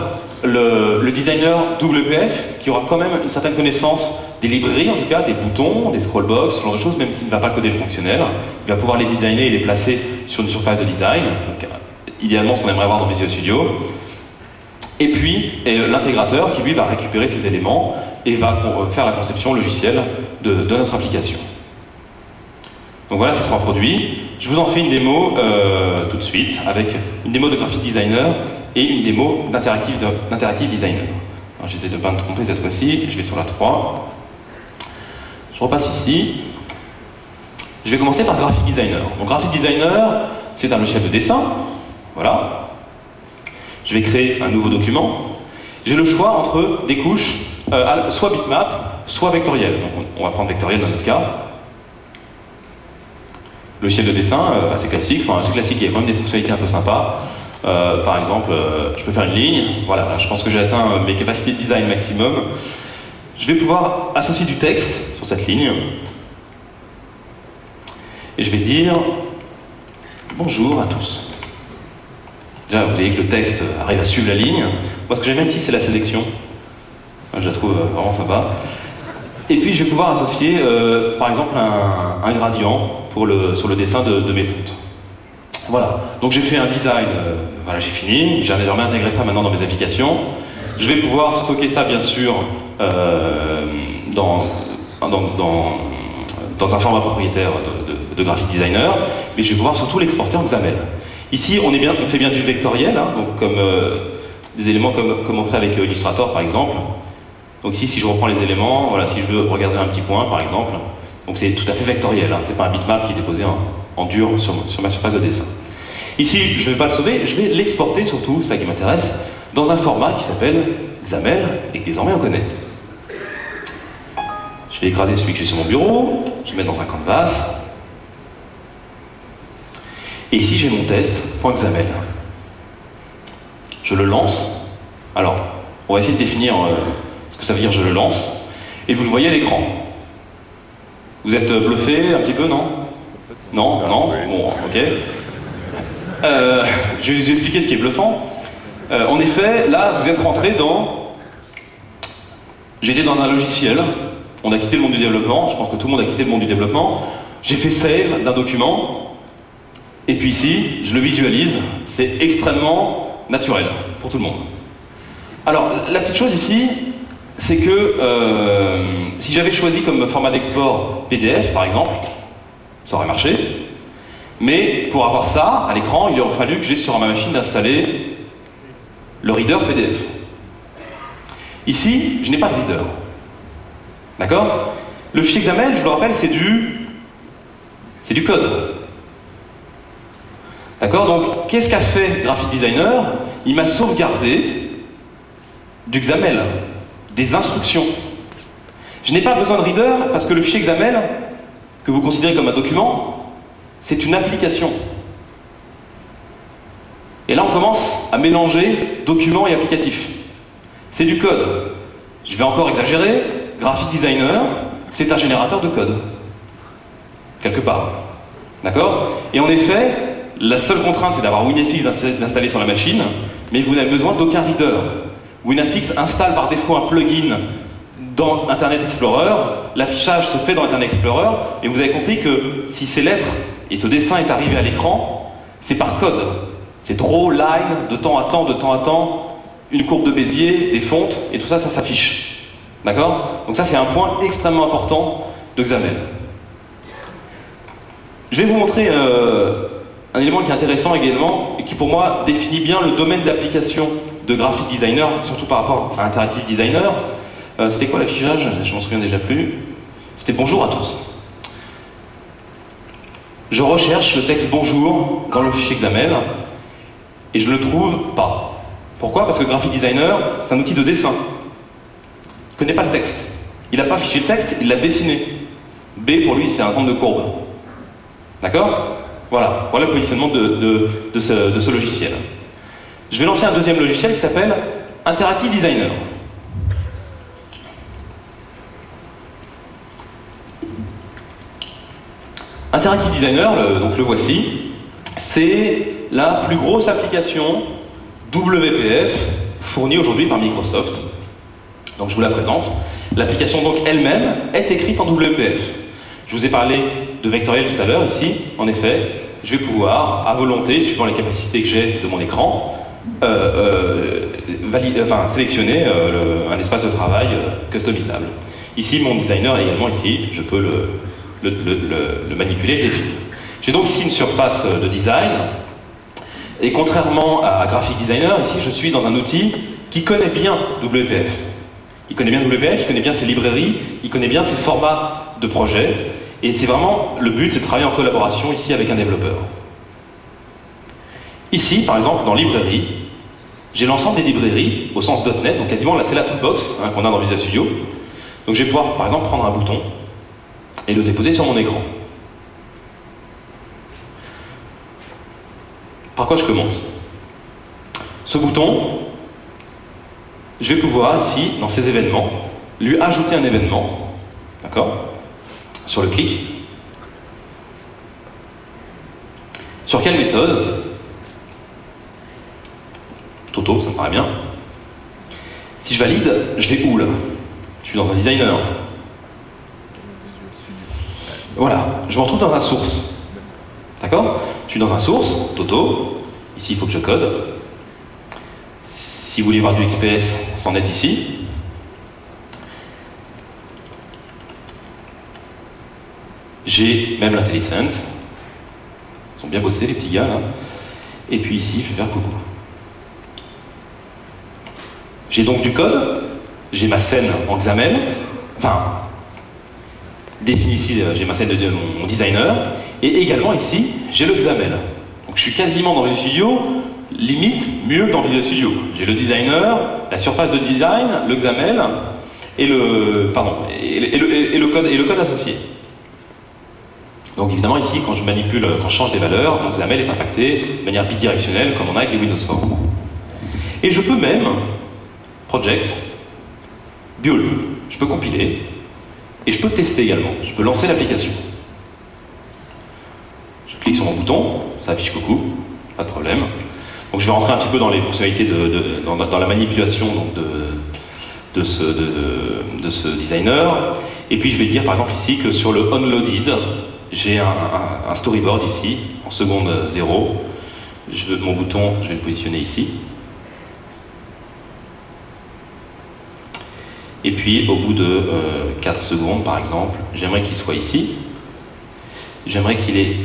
Speaker 2: Le designer WPF, qui aura quand même une certaine connaissance des librairies, en tout cas, des boutons, des scrollbox, ce genre de choses, même s'il ne va pas coder le fonctionnel. Il va pouvoir les designer et les placer sur une surface de design. Donc, idéalement, ce qu'on aimerait voir dans Visual Studio. Et puis, l'intégrateur qui, lui, va récupérer ces éléments et va faire la conception logicielle de notre application. Donc voilà ces 3 produits. Je vous en fais une démo tout de suite, avec une démo de Graphic Designer et une démo d'Interactive Designer. J'essaie de ne pas me tromper cette fois-ci, je vais sur la 3. Je repasse ici. Je vais commencer par Graphic Designer. Donc Graphic Designer, c'est un logiciel de dessin. Voilà. Je vais créer un nouveau document. J'ai le choix entre des couches, soit bitmap, soit vectoriel. Donc on va prendre vectoriel dans notre cas. Logiciel de dessin, assez classique. Enfin, assez classique, il y a quand même des fonctionnalités un peu sympas. Par exemple, je peux faire une ligne. Voilà, là, je pense que j'ai atteint mes capacités de design maximum. Je vais pouvoir associer du texte sur cette ligne. Et je vais dire bonjour à tous. Déjà, vous voyez que le texte arrive à suivre la ligne. Moi, ce que j'aime bien ici, c'est la sélection. Je la trouve vraiment sympa. Et puis, je vais pouvoir associer, par exemple, un gradient sur le dessin de mes fontes. Voilà. Donc, j'ai fait un design. Voilà, j'ai fini. J'aimerais intégrer ça maintenant dans mes applications. Je vais pouvoir stocker ça, bien sûr, dans un format propriétaire de Graphic Designer, mais je vais pouvoir surtout l'exporter en XAML. Ici, on fait bien du vectoriel, hein, donc comme des éléments comme on fait avec Illustrator, par exemple. Donc ici, si je reprends les éléments, voilà, si je veux regarder un petit point, par exemple, donc c'est tout à fait vectoriel, hein, c'est pas un bitmap qui est déposé en dur sur ma surface de dessin. Ici, je ne vais pas le sauver, je vais l'exporter surtout, c'est ça qui m'intéresse, dans un format qui s'appelle XAML et que désormais on connaît. Je vais écraser celui que j'ai sur mon bureau, je vais le mettre dans un canvas. Et ici, j'ai mon test.xaml. Je le lance. Alors, on va essayer de définir ce que ça veut dire je le lance. Et vous le voyez à l'écran. Vous êtes bluffé un petit peu, non? Non? Non? Bon, ok. Je vais vous expliquer ce qui est bluffant. En effet, là, vous êtes rentré dans... J'étais dans un logiciel. On a quitté le monde du développement. Je pense que tout le monde a quitté le monde du développement. J'ai fait save d'un document. Et puis ici, je le visualise, c'est extrêmement naturel pour tout le monde. Alors, la petite chose ici, c'est que si j'avais choisi comme format d'export PDF, par exemple, ça aurait marché. Mais pour avoir ça, à l'écran, il aurait fallu que j'ai sur ma machine d'installer le reader PDF. Ici, je n'ai pas de reader. D'accord? Le fichier XAML, je vous le rappelle, c'est du code. D'accord? Donc, qu'est-ce qu'a fait Graphic Designer? Il m'a sauvegardé du XAML, des instructions. Je n'ai pas besoin de reader parce que le fichier XAML, que vous considérez comme un document, c'est une application. Et là, on commence à mélanger document et applicatif. C'est du code. Je vais encore exagérer, Graphic Designer, c'est un générateur de code. Quelque part. D'accord? Et en effet, la seule contrainte, c'est d'avoir WinFX installé sur la machine, mais vous n'avez besoin d'aucun reader. WinFX installe par défaut un plugin dans Internet Explorer, l'affichage se fait dans Internet Explorer, et vous avez compris que si ces lettres et ce dessin est arrivé à l'écran, c'est par code. C'est draw, line, de temps à temps, de temps à temps, une courbe de Bézier, des fontes, et tout ça, ça s'affiche. D'accord? Donc ça, c'est un point extrêmement important de XAML. Je vais vous montrer un élément qui est intéressant également, et qui pour moi définit bien le domaine d'application de Graphic Designer, surtout par rapport à Interactive Designer. C'était quoi l'affichage? Je m'en souviens déjà plus. C'était bonjour à tous. Je recherche le texte bonjour dans le fichier XAML, et je ne le trouve pas. Pourquoi? Parce que Graphic Designer, c'est un outil de dessin. Il ne connaît pas le texte. Il n'a pas affiché le texte, il l'a dessiné. B, pour lui, c'est un ensemble de courbes. D'accord? Voilà le positionnement de ce logiciel. Je vais lancer un deuxième logiciel qui s'appelle Interactive Designer. Interactive Designer, donc le voici, c'est la plus grosse application WPF fournie aujourd'hui par Microsoft. Donc je vous la présente. L'application donc elle-même est écrite en WPF. Je vous ai parlé de vectoriel tout à l'heure ici. En effet, je vais pouvoir, à volonté, suivant les capacités que j'ai de mon écran, sélectionner un espace de travail customisable. Ici, mon designer également ici, je peux le manipuler et le définir. J'ai donc ici une surface de design, et contrairement à Graphic Designer, ici je suis dans un outil qui connaît bien WPF. Il connaît bien WPF, il connaît bien ses librairies, il connaît bien ses formats de projet, et c'est vraiment, le but c'est de travailler en collaboration ici avec un développeur. Ici, par exemple, dans librairie, j'ai l'ensemble des librairies au sens .NET, donc quasiment là c'est la toolbox qu'on a dans Visual Studio. Donc je vais pouvoir par exemple prendre un bouton et le déposer sur mon écran. Par quoi je commence? Ce bouton, je vais pouvoir ici, dans ces événements, lui ajouter un événement, d'accord? Sur le clic. Sur quelle méthode? Toto, ça me paraît bien. Si je valide, je vais où là? Je suis dans un designer. Voilà, je me retrouve dans un source. D'accord? Je suis dans un source, Toto. Ici, il faut que je code. Si vous voulez voir du XPS, c'en est ici. J'ai même l'IntelliSense. Ils sont bien bossés, les petits gars, là. Et puis ici, je vais faire coucou. J'ai donc du code. J'ai ma scène en XAML. Enfin, définie ici, j'ai ma scène de mon designer. Et également ici, j'ai le XAML. Donc je suis quasiment dans Visual Studio, limite mieux que dans Visual Studio. J'ai le designer, la surface de design, le XAML et le code associé. Donc évidemment ici, quand je manipule, quand je change des valeurs, mon XAML est impacté de manière bidirectionnelle comme on a avec les Windows Forms. Et je peux même, project, build, je peux compiler et je peux tester également. Je peux lancer l'application. Je clique sur mon bouton, ça affiche coucou, pas de problème. Donc je vais rentrer un petit peu dans les fonctionnalités, dans la manipulation donc, de ce designer. Et puis je vais dire par exemple ici que sur le onloaded, j'ai un storyboard ici, en seconde 0. Mon bouton, je vais le positionner ici. Et puis au bout de 4 secondes par exemple, j'aimerais qu'il soit ici. J'aimerais qu'il ait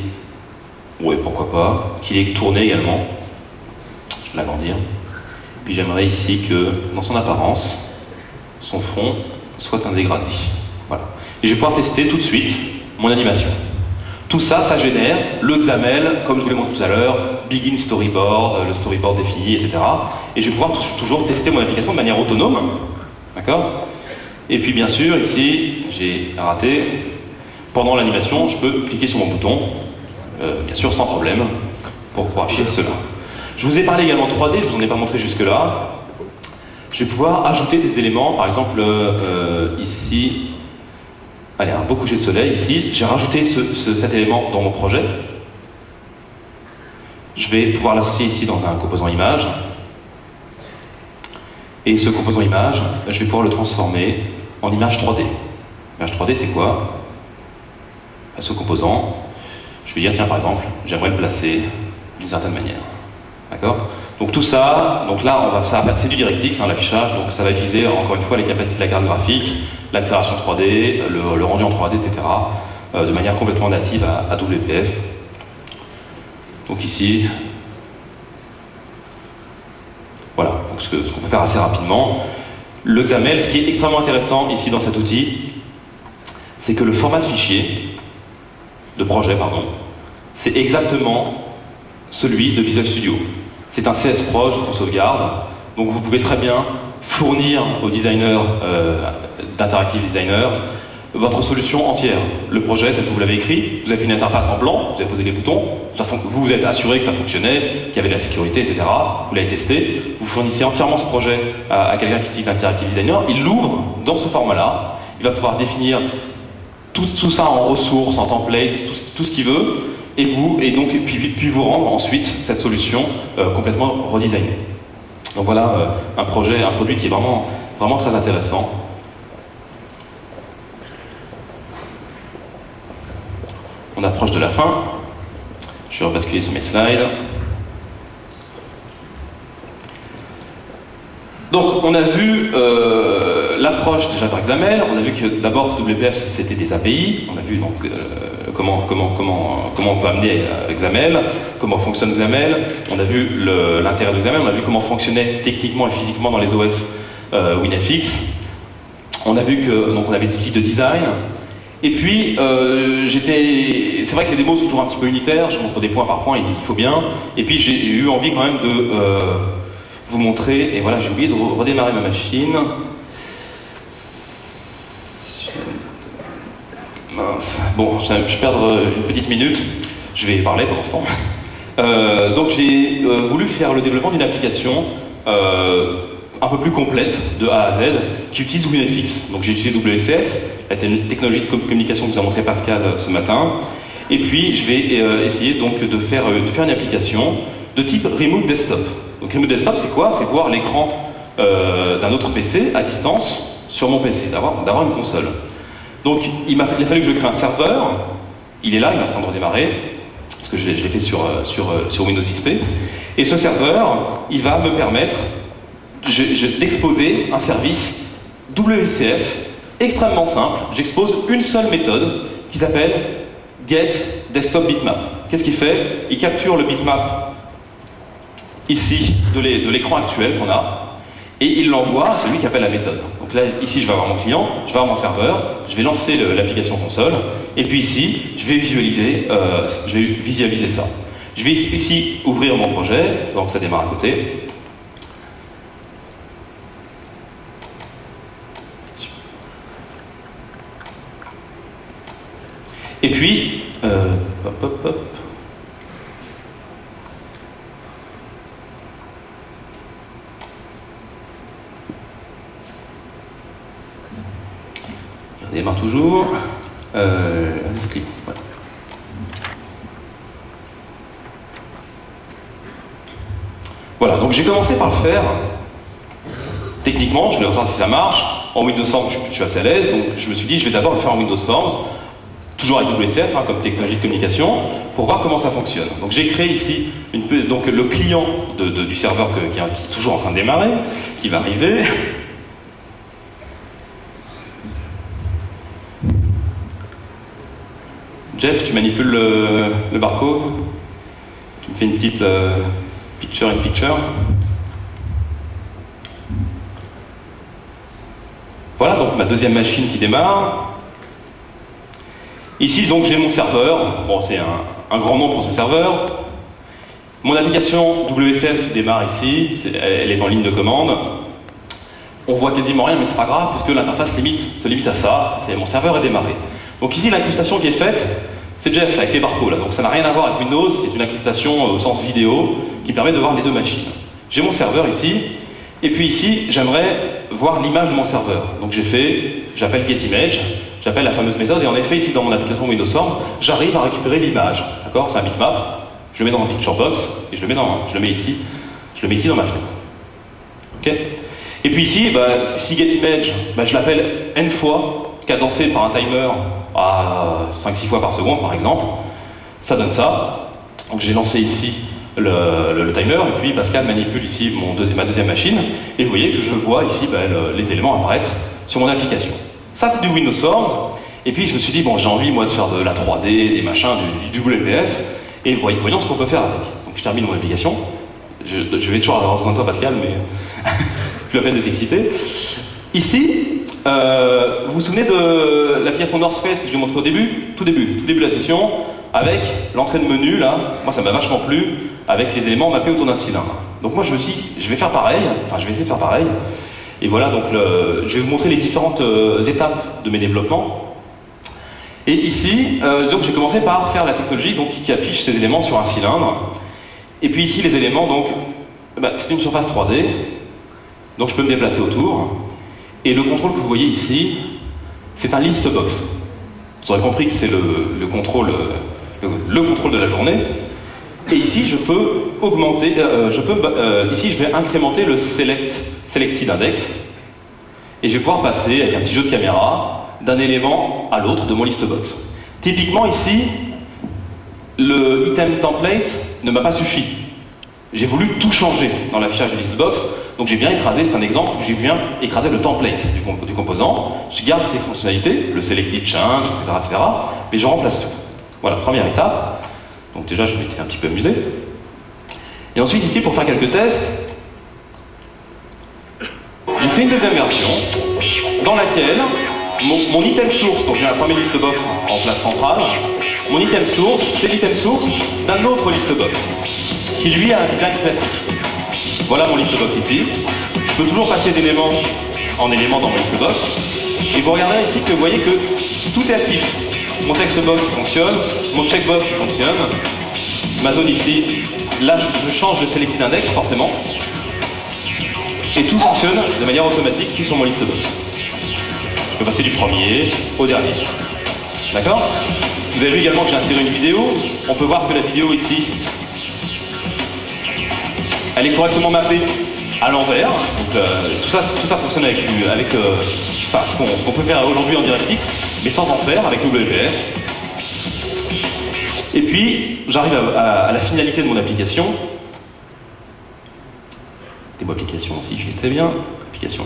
Speaker 2: Ouais, pourquoi pas. Qu'il ait tourné également. Je vais l'agrandir. Puis j'aimerais ici que, dans son apparence, son fond soit un dégradé. Voilà. Et je vais pouvoir tester tout de suite mon animation. Tout ça, ça génère le XAML, comme je vous l'ai montré tout à l'heure, begin storyboard, le storyboard défini, etc. Et je vais pouvoir toujours tester mon application de manière autonome. D'accord? Et puis bien sûr, ici, j'ai raté. Pendant l'animation, je peux cliquer sur mon bouton, bien sûr sans problème, pour pouvoir afficher cela. Je vous ai parlé également 3D, je ne vous en ai pas montré jusque-là. Je vais pouvoir ajouter des éléments, par exemple, ici, allez, un beau coucher de soleil, ici, j'ai rajouté cet élément dans mon projet. Je vais pouvoir l'associer ici dans un composant image. Et ce composant image, je vais pouvoir le transformer en image 3D. L'image 3D, c'est quoi? Ce composant, je vais dire, tiens, par exemple, j'aimerais le placer d'une certaine manière. D'accord? Donc tout ça, donc là, c'est du DirectX, hein, l'affichage, donc ça va utiliser, encore une fois, les capacités de la carte graphique, l'accélération 3D, le rendu en 3D, etc., de manière complètement native à WPF. Donc ici, voilà, donc ce qu'on peut faire assez rapidement. Le XAML, ce qui est extrêmement intéressant ici dans cet outil, c'est que le format de fichier, de projet, pardon, c'est exactement celui de Visual Studio. C'est un CSproj en sauvegarde, donc vous pouvez très bien fournir aux designers d'Interactive Designer votre solution entière. Le projet tel que vous l'avez écrit, vous avez fait une interface en blanc, vous avez posé des boutons, vous vous êtes assuré que ça fonctionnait, qu'il y avait de la sécurité, etc. Vous l'avez testé, vous fournissez entièrement ce projet à quelqu'un qui utilise Interactive Designer, il l'ouvre dans ce format-là, il va pouvoir définir tout ça en ressources, en template, tout ce qu'il veut, et puis vous rendre ensuite cette solution complètement redesignée. Donc voilà un produit qui est vraiment très intéressant. On approche de la fin. Je vais rebasculer sur mes slides. Donc on a vu l'approche déjà par XAML, on a vu que d'abord WPF c'était des API, on a vu donc comment on peut amener XAML, comment fonctionne XAML, on a vu l'intérêt de XAML, on a vu comment fonctionnait techniquement et physiquement dans les OS WinFX, on a vu que donc on avait des outils de design, et puis c'est vrai que les démos sont toujours un petit peu unitaires, je montre des points par point, il faut bien, et puis j'ai eu envie quand même de vous montrer, et voilà, j'ai oublié de redémarrer ma machine. Mince. Bon, je perds une petite minute, je vais parler pendant ce temps. Donc j'ai voulu faire le développement d'une application un peu plus complète de A à Z qui utilise WinFX. Donc j'ai utilisé WCF, la technologie de communication que vous a montré Pascal ce matin. Et puis je vais essayer donc de faire une application de type Remote Desktop. Donc Remote Desktop, c'est quoi? C'est voir l'écran d'un autre PC à distance sur mon PC, d'avoir une console. Donc il a fallu que je crée un serveur, il est là, il est en train de redémarrer, parce que je l'ai fait sur Windows XP. Et ce serveur, il va me permettre d'exposer un service WCF extrêmement simple. J'expose une seule méthode qui s'appelle getDesktopBitmap. Qu'est-ce qu'il fait? Il capture le bitmap ici de l'écran actuel qu'on a et il l'envoie à celui qui appelle la méthode. Donc là, ici, je vais avoir mon client, je vais avoir mon serveur, je vais lancer l'application console et puis ici, je vais visualiser ça. Je vais ici ouvrir mon projet, donc ça démarre à côté. Et puis, hop. On démarre toujours. Voilà. Voilà, donc j'ai commencé par le faire. Techniquement, je vais voir si ça marche. En Windows Forms, je suis assez à l'aise, donc je me suis dit, je vais d'abord le faire en Windows Forms. Toujours avec WCF, comme technologie de communication, pour voir comment ça fonctionne. Donc j'ai créé ici donc le client du serveur qui est toujours en train de démarrer, qui va arriver. Jeff, tu manipules le barcode? fait une petite picture in picture. Voilà donc ma deuxième machine qui démarre. Ici donc j'ai mon serveur, bon c'est un grand nom pour ce serveur. Mon application WCF démarre ici, elle est en ligne de commande. On voit quasiment rien mais c'est pas grave puisque l'interface se limite à ça, mon serveur est démarré. Donc ici l'incrustation qui est faite, c'est Jeff avec les barcodes là, donc ça n'a rien à voir avec Windows, c'est une incrustation au sens vidéo qui permet de voir les deux machines. J'ai mon serveur ici, et puis ici j'aimerais voir l'image de mon serveur. Donc j'appelle getImage, j'appelle la fameuse méthode, et en effet ici dans mon application Windows Form, j'arrive à récupérer l'image, d'accord? C'est un bitmap, je le mets dans un picture box, et je le mets ici dans ma fenêtre. Ok? Et puis ici, si getImage, je l'appelle n fois, cadencé par un timer à 5-6 fois par seconde par exemple, ça donne ça. Donc j'ai lancé ici le timer, et puis Pascal manipule ici ma deuxième machine, et vous voyez que je vois ici les éléments apparaître sur mon application. Ça c'est du Windows Forms, et puis je me suis dit, bon j'ai envie moi de faire de la 3D, des machins, du WPF, et voyons ce qu'on peut faire avec. Donc je termine mon application, je vais toujours avoir besoin de toi Pascal, mais plus la peine de t'exciter. Ici, vous vous souvenez de l'application North Face que je vous ai montré au début, tout début de la session, avec l'entrée de menu là, moi ça m'a vachement plu, avec les éléments mappés autour d'un cylindre. Donc moi je me suis dit, je vais faire pareil, je vais essayer de faire pareil, et voilà donc je vais vous montrer les différentes étapes de mes développements. Et ici, donc j'ai commencé par faire la technologie donc, qui affiche ces éléments sur un cylindre, et puis ici les éléments, donc c'est une surface 3D, donc je peux me déplacer autour. Et le contrôle que vous voyez ici, c'est un list box. Vous aurez compris que c'est le contrôle de la journée. Et ici, je peux augmenter, ici je vais incrémenter le selected index. Et je vais pouvoir passer, avec un petit jeu de caméra, d'un élément à l'autre de mon list box. Typiquement ici, le item template ne m'a pas suffi. J'ai voulu tout changer dans l'affichage de listbox, donc j'ai bien écrasé, c'est un exemple, j'ai bien écrasé le template du composant, je garde ses fonctionnalités, le selected change, etc., mais je remplace tout. Voilà, première étape. Donc déjà, je m'étais un petit peu amusé. Et ensuite, ici, pour faire quelques tests, j'ai fait une deuxième version, dans laquelle mon item source, donc j'ai un premier listbox en place centrale, mon item source, c'est l'item source d'un autre listbox, qui lui a un design classique. Voilà mon listbox ici. Je peux toujours passer d'élément en élément dans mon listbox. Et vous regarderez ici que vous voyez que tout est actif. Mon textbox fonctionne, mon checkbox fonctionne, ma zone ici, là je change de selected index forcément. Et tout fonctionne de manière automatique ici sur mon listbox. Je peux passer du premier au dernier. D'accord? Vous avez vu également que j'ai inséré une vidéo. On peut voir que la vidéo ici, elle est correctement mappée à l'envers. Tout ça fonctionne avec ce qu'on peut faire aujourd'hui en DirectX, mais sans en faire avec WPF. Et puis, j'arrive à la finalité de mon application. Des mots applications aussi, je fais très bien. Application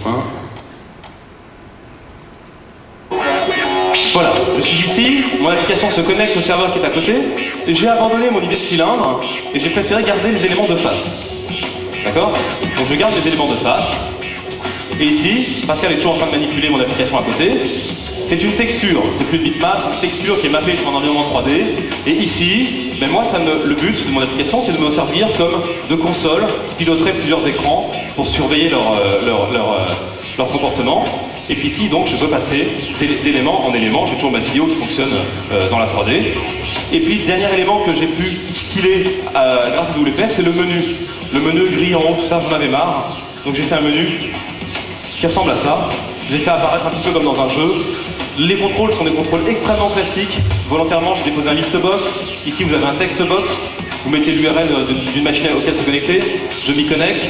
Speaker 2: 1. Voilà, je suis ici, mon application se connecte au serveur qui est à côté, et j'ai abandonné mon idée de cylindre, et j'ai préféré garder les éléments de face. D'accord? Donc je garde les éléments de face, et ici, Pascal est toujours en train de manipuler mon application à côté. C'est une texture, c'est plus une bitmap, c'est une texture qui est mappée sur un environnement 3D, et ici, moi le but de mon application, c'est de me servir comme de console qui piloterait plusieurs écrans pour surveiller leur comportement. Et puis ici, donc, je peux passer d'élément en élément. J'ai toujours ma vidéo qui fonctionne dans la 3D. Et puis, le dernier élément que j'ai pu styler grâce à WPF, c'est le menu. Le menu gris en haut, tout ça, j'en avais marre. Donc j'ai fait un menu qui ressemble à ça. Je l'ai fait apparaître un petit peu comme dans un jeu. Les contrôles sont des contrôles extrêmement classiques. Volontairement, j'ai déposé un listbox. Ici, vous avez un textbox. Vous mettez l'URL d'une machine auquel se connecter. Je m'y connecte.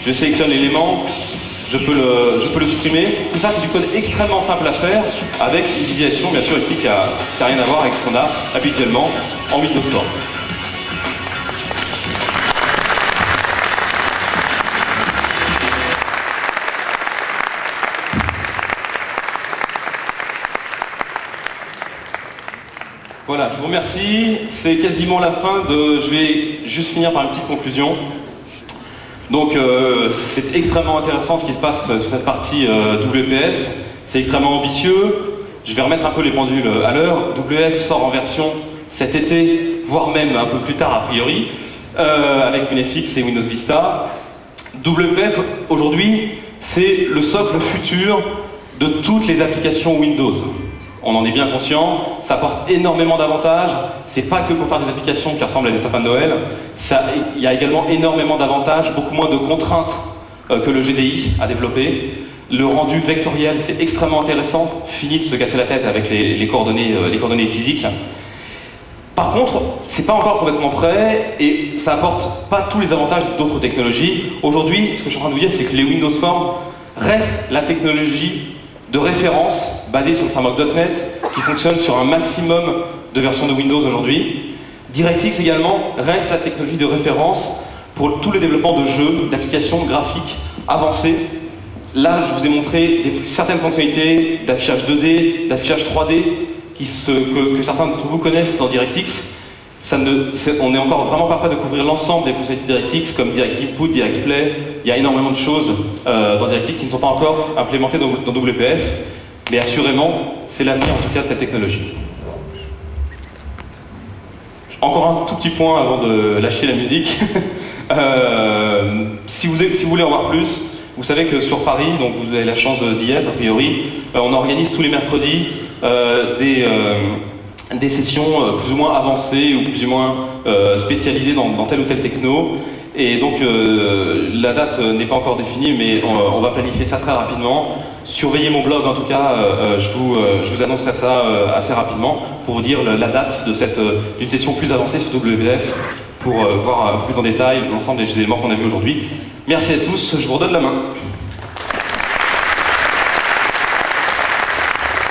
Speaker 2: Je sélectionne l'élément. Je peux le supprimer. Tout ça, c'est du code extrêmement simple à faire, avec une visualisation, bien sûr, ici, qui a rien à voir avec ce qu'on a habituellement en Windows Store. Voilà, je vous remercie. C'est quasiment la fin de... Je vais juste finir par une petite conclusion. Donc, c'est extrêmement intéressant ce qui se passe sur cette partie WPF. C'est extrêmement ambitieux. Je vais remettre un peu les pendules à l'heure. WF sort en version cet été, voire même un peu plus tard a priori, avec UniFX et Windows Vista. WPF, aujourd'hui, c'est le socle futur de toutes les applications Windows. On en est bien conscient, ça apporte énormément d'avantages. C'est pas que pour faire des applications qui ressemblent à des sapins de Noël. Il y a également énormément d'avantages, beaucoup moins de contraintes que le GDI a développé. Le rendu vectoriel, c'est extrêmement intéressant. Fini de se casser la tête avec les coordonnées physiques. Par contre, c'est pas encore complètement prêt et ça apporte pas tous les avantages d'autres technologies. Aujourd'hui, ce que je suis en train de vous dire, c'est que les Windows Form restent la technologie de référence basée sur le framework .NET qui fonctionne sur un maximum de versions de Windows aujourd'hui. DirectX également reste la technologie de référence pour tous les développements de jeux, d'applications graphiques avancées. Là, je vous ai montré certaines fonctionnalités d'affichage 2D, d'affichage 3D que certains d'entre vous connaissent dans DirectX. On n'est encore vraiment pas prêt de couvrir l'ensemble des fonctionnalités de DirectX comme Direct Input, Direct Play. Il y a énormément de choses dans DirectX qui ne sont pas encore implémentées dans WPF, mais assurément, c'est l'avenir en tout cas de cette technologie. Encore un tout petit point avant de lâcher la musique. Si vous voulez en voir plus, vous savez que sur Paris, donc vous avez la chance d'y être a priori, on organise tous les mercredis des sessions plus ou moins avancées ou plus ou moins spécialisées dans telle ou telle techno. Et donc la date n'est pas encore définie, mais on va planifier ça très rapidement. Surveillez mon blog en tout cas, je vous annoncerai ça assez rapidement pour vous dire la date d'une session plus avancée sur WPF pour voir plus en détail l'ensemble des éléments qu'on a vus aujourd'hui. Merci à tous, je vous redonne la main.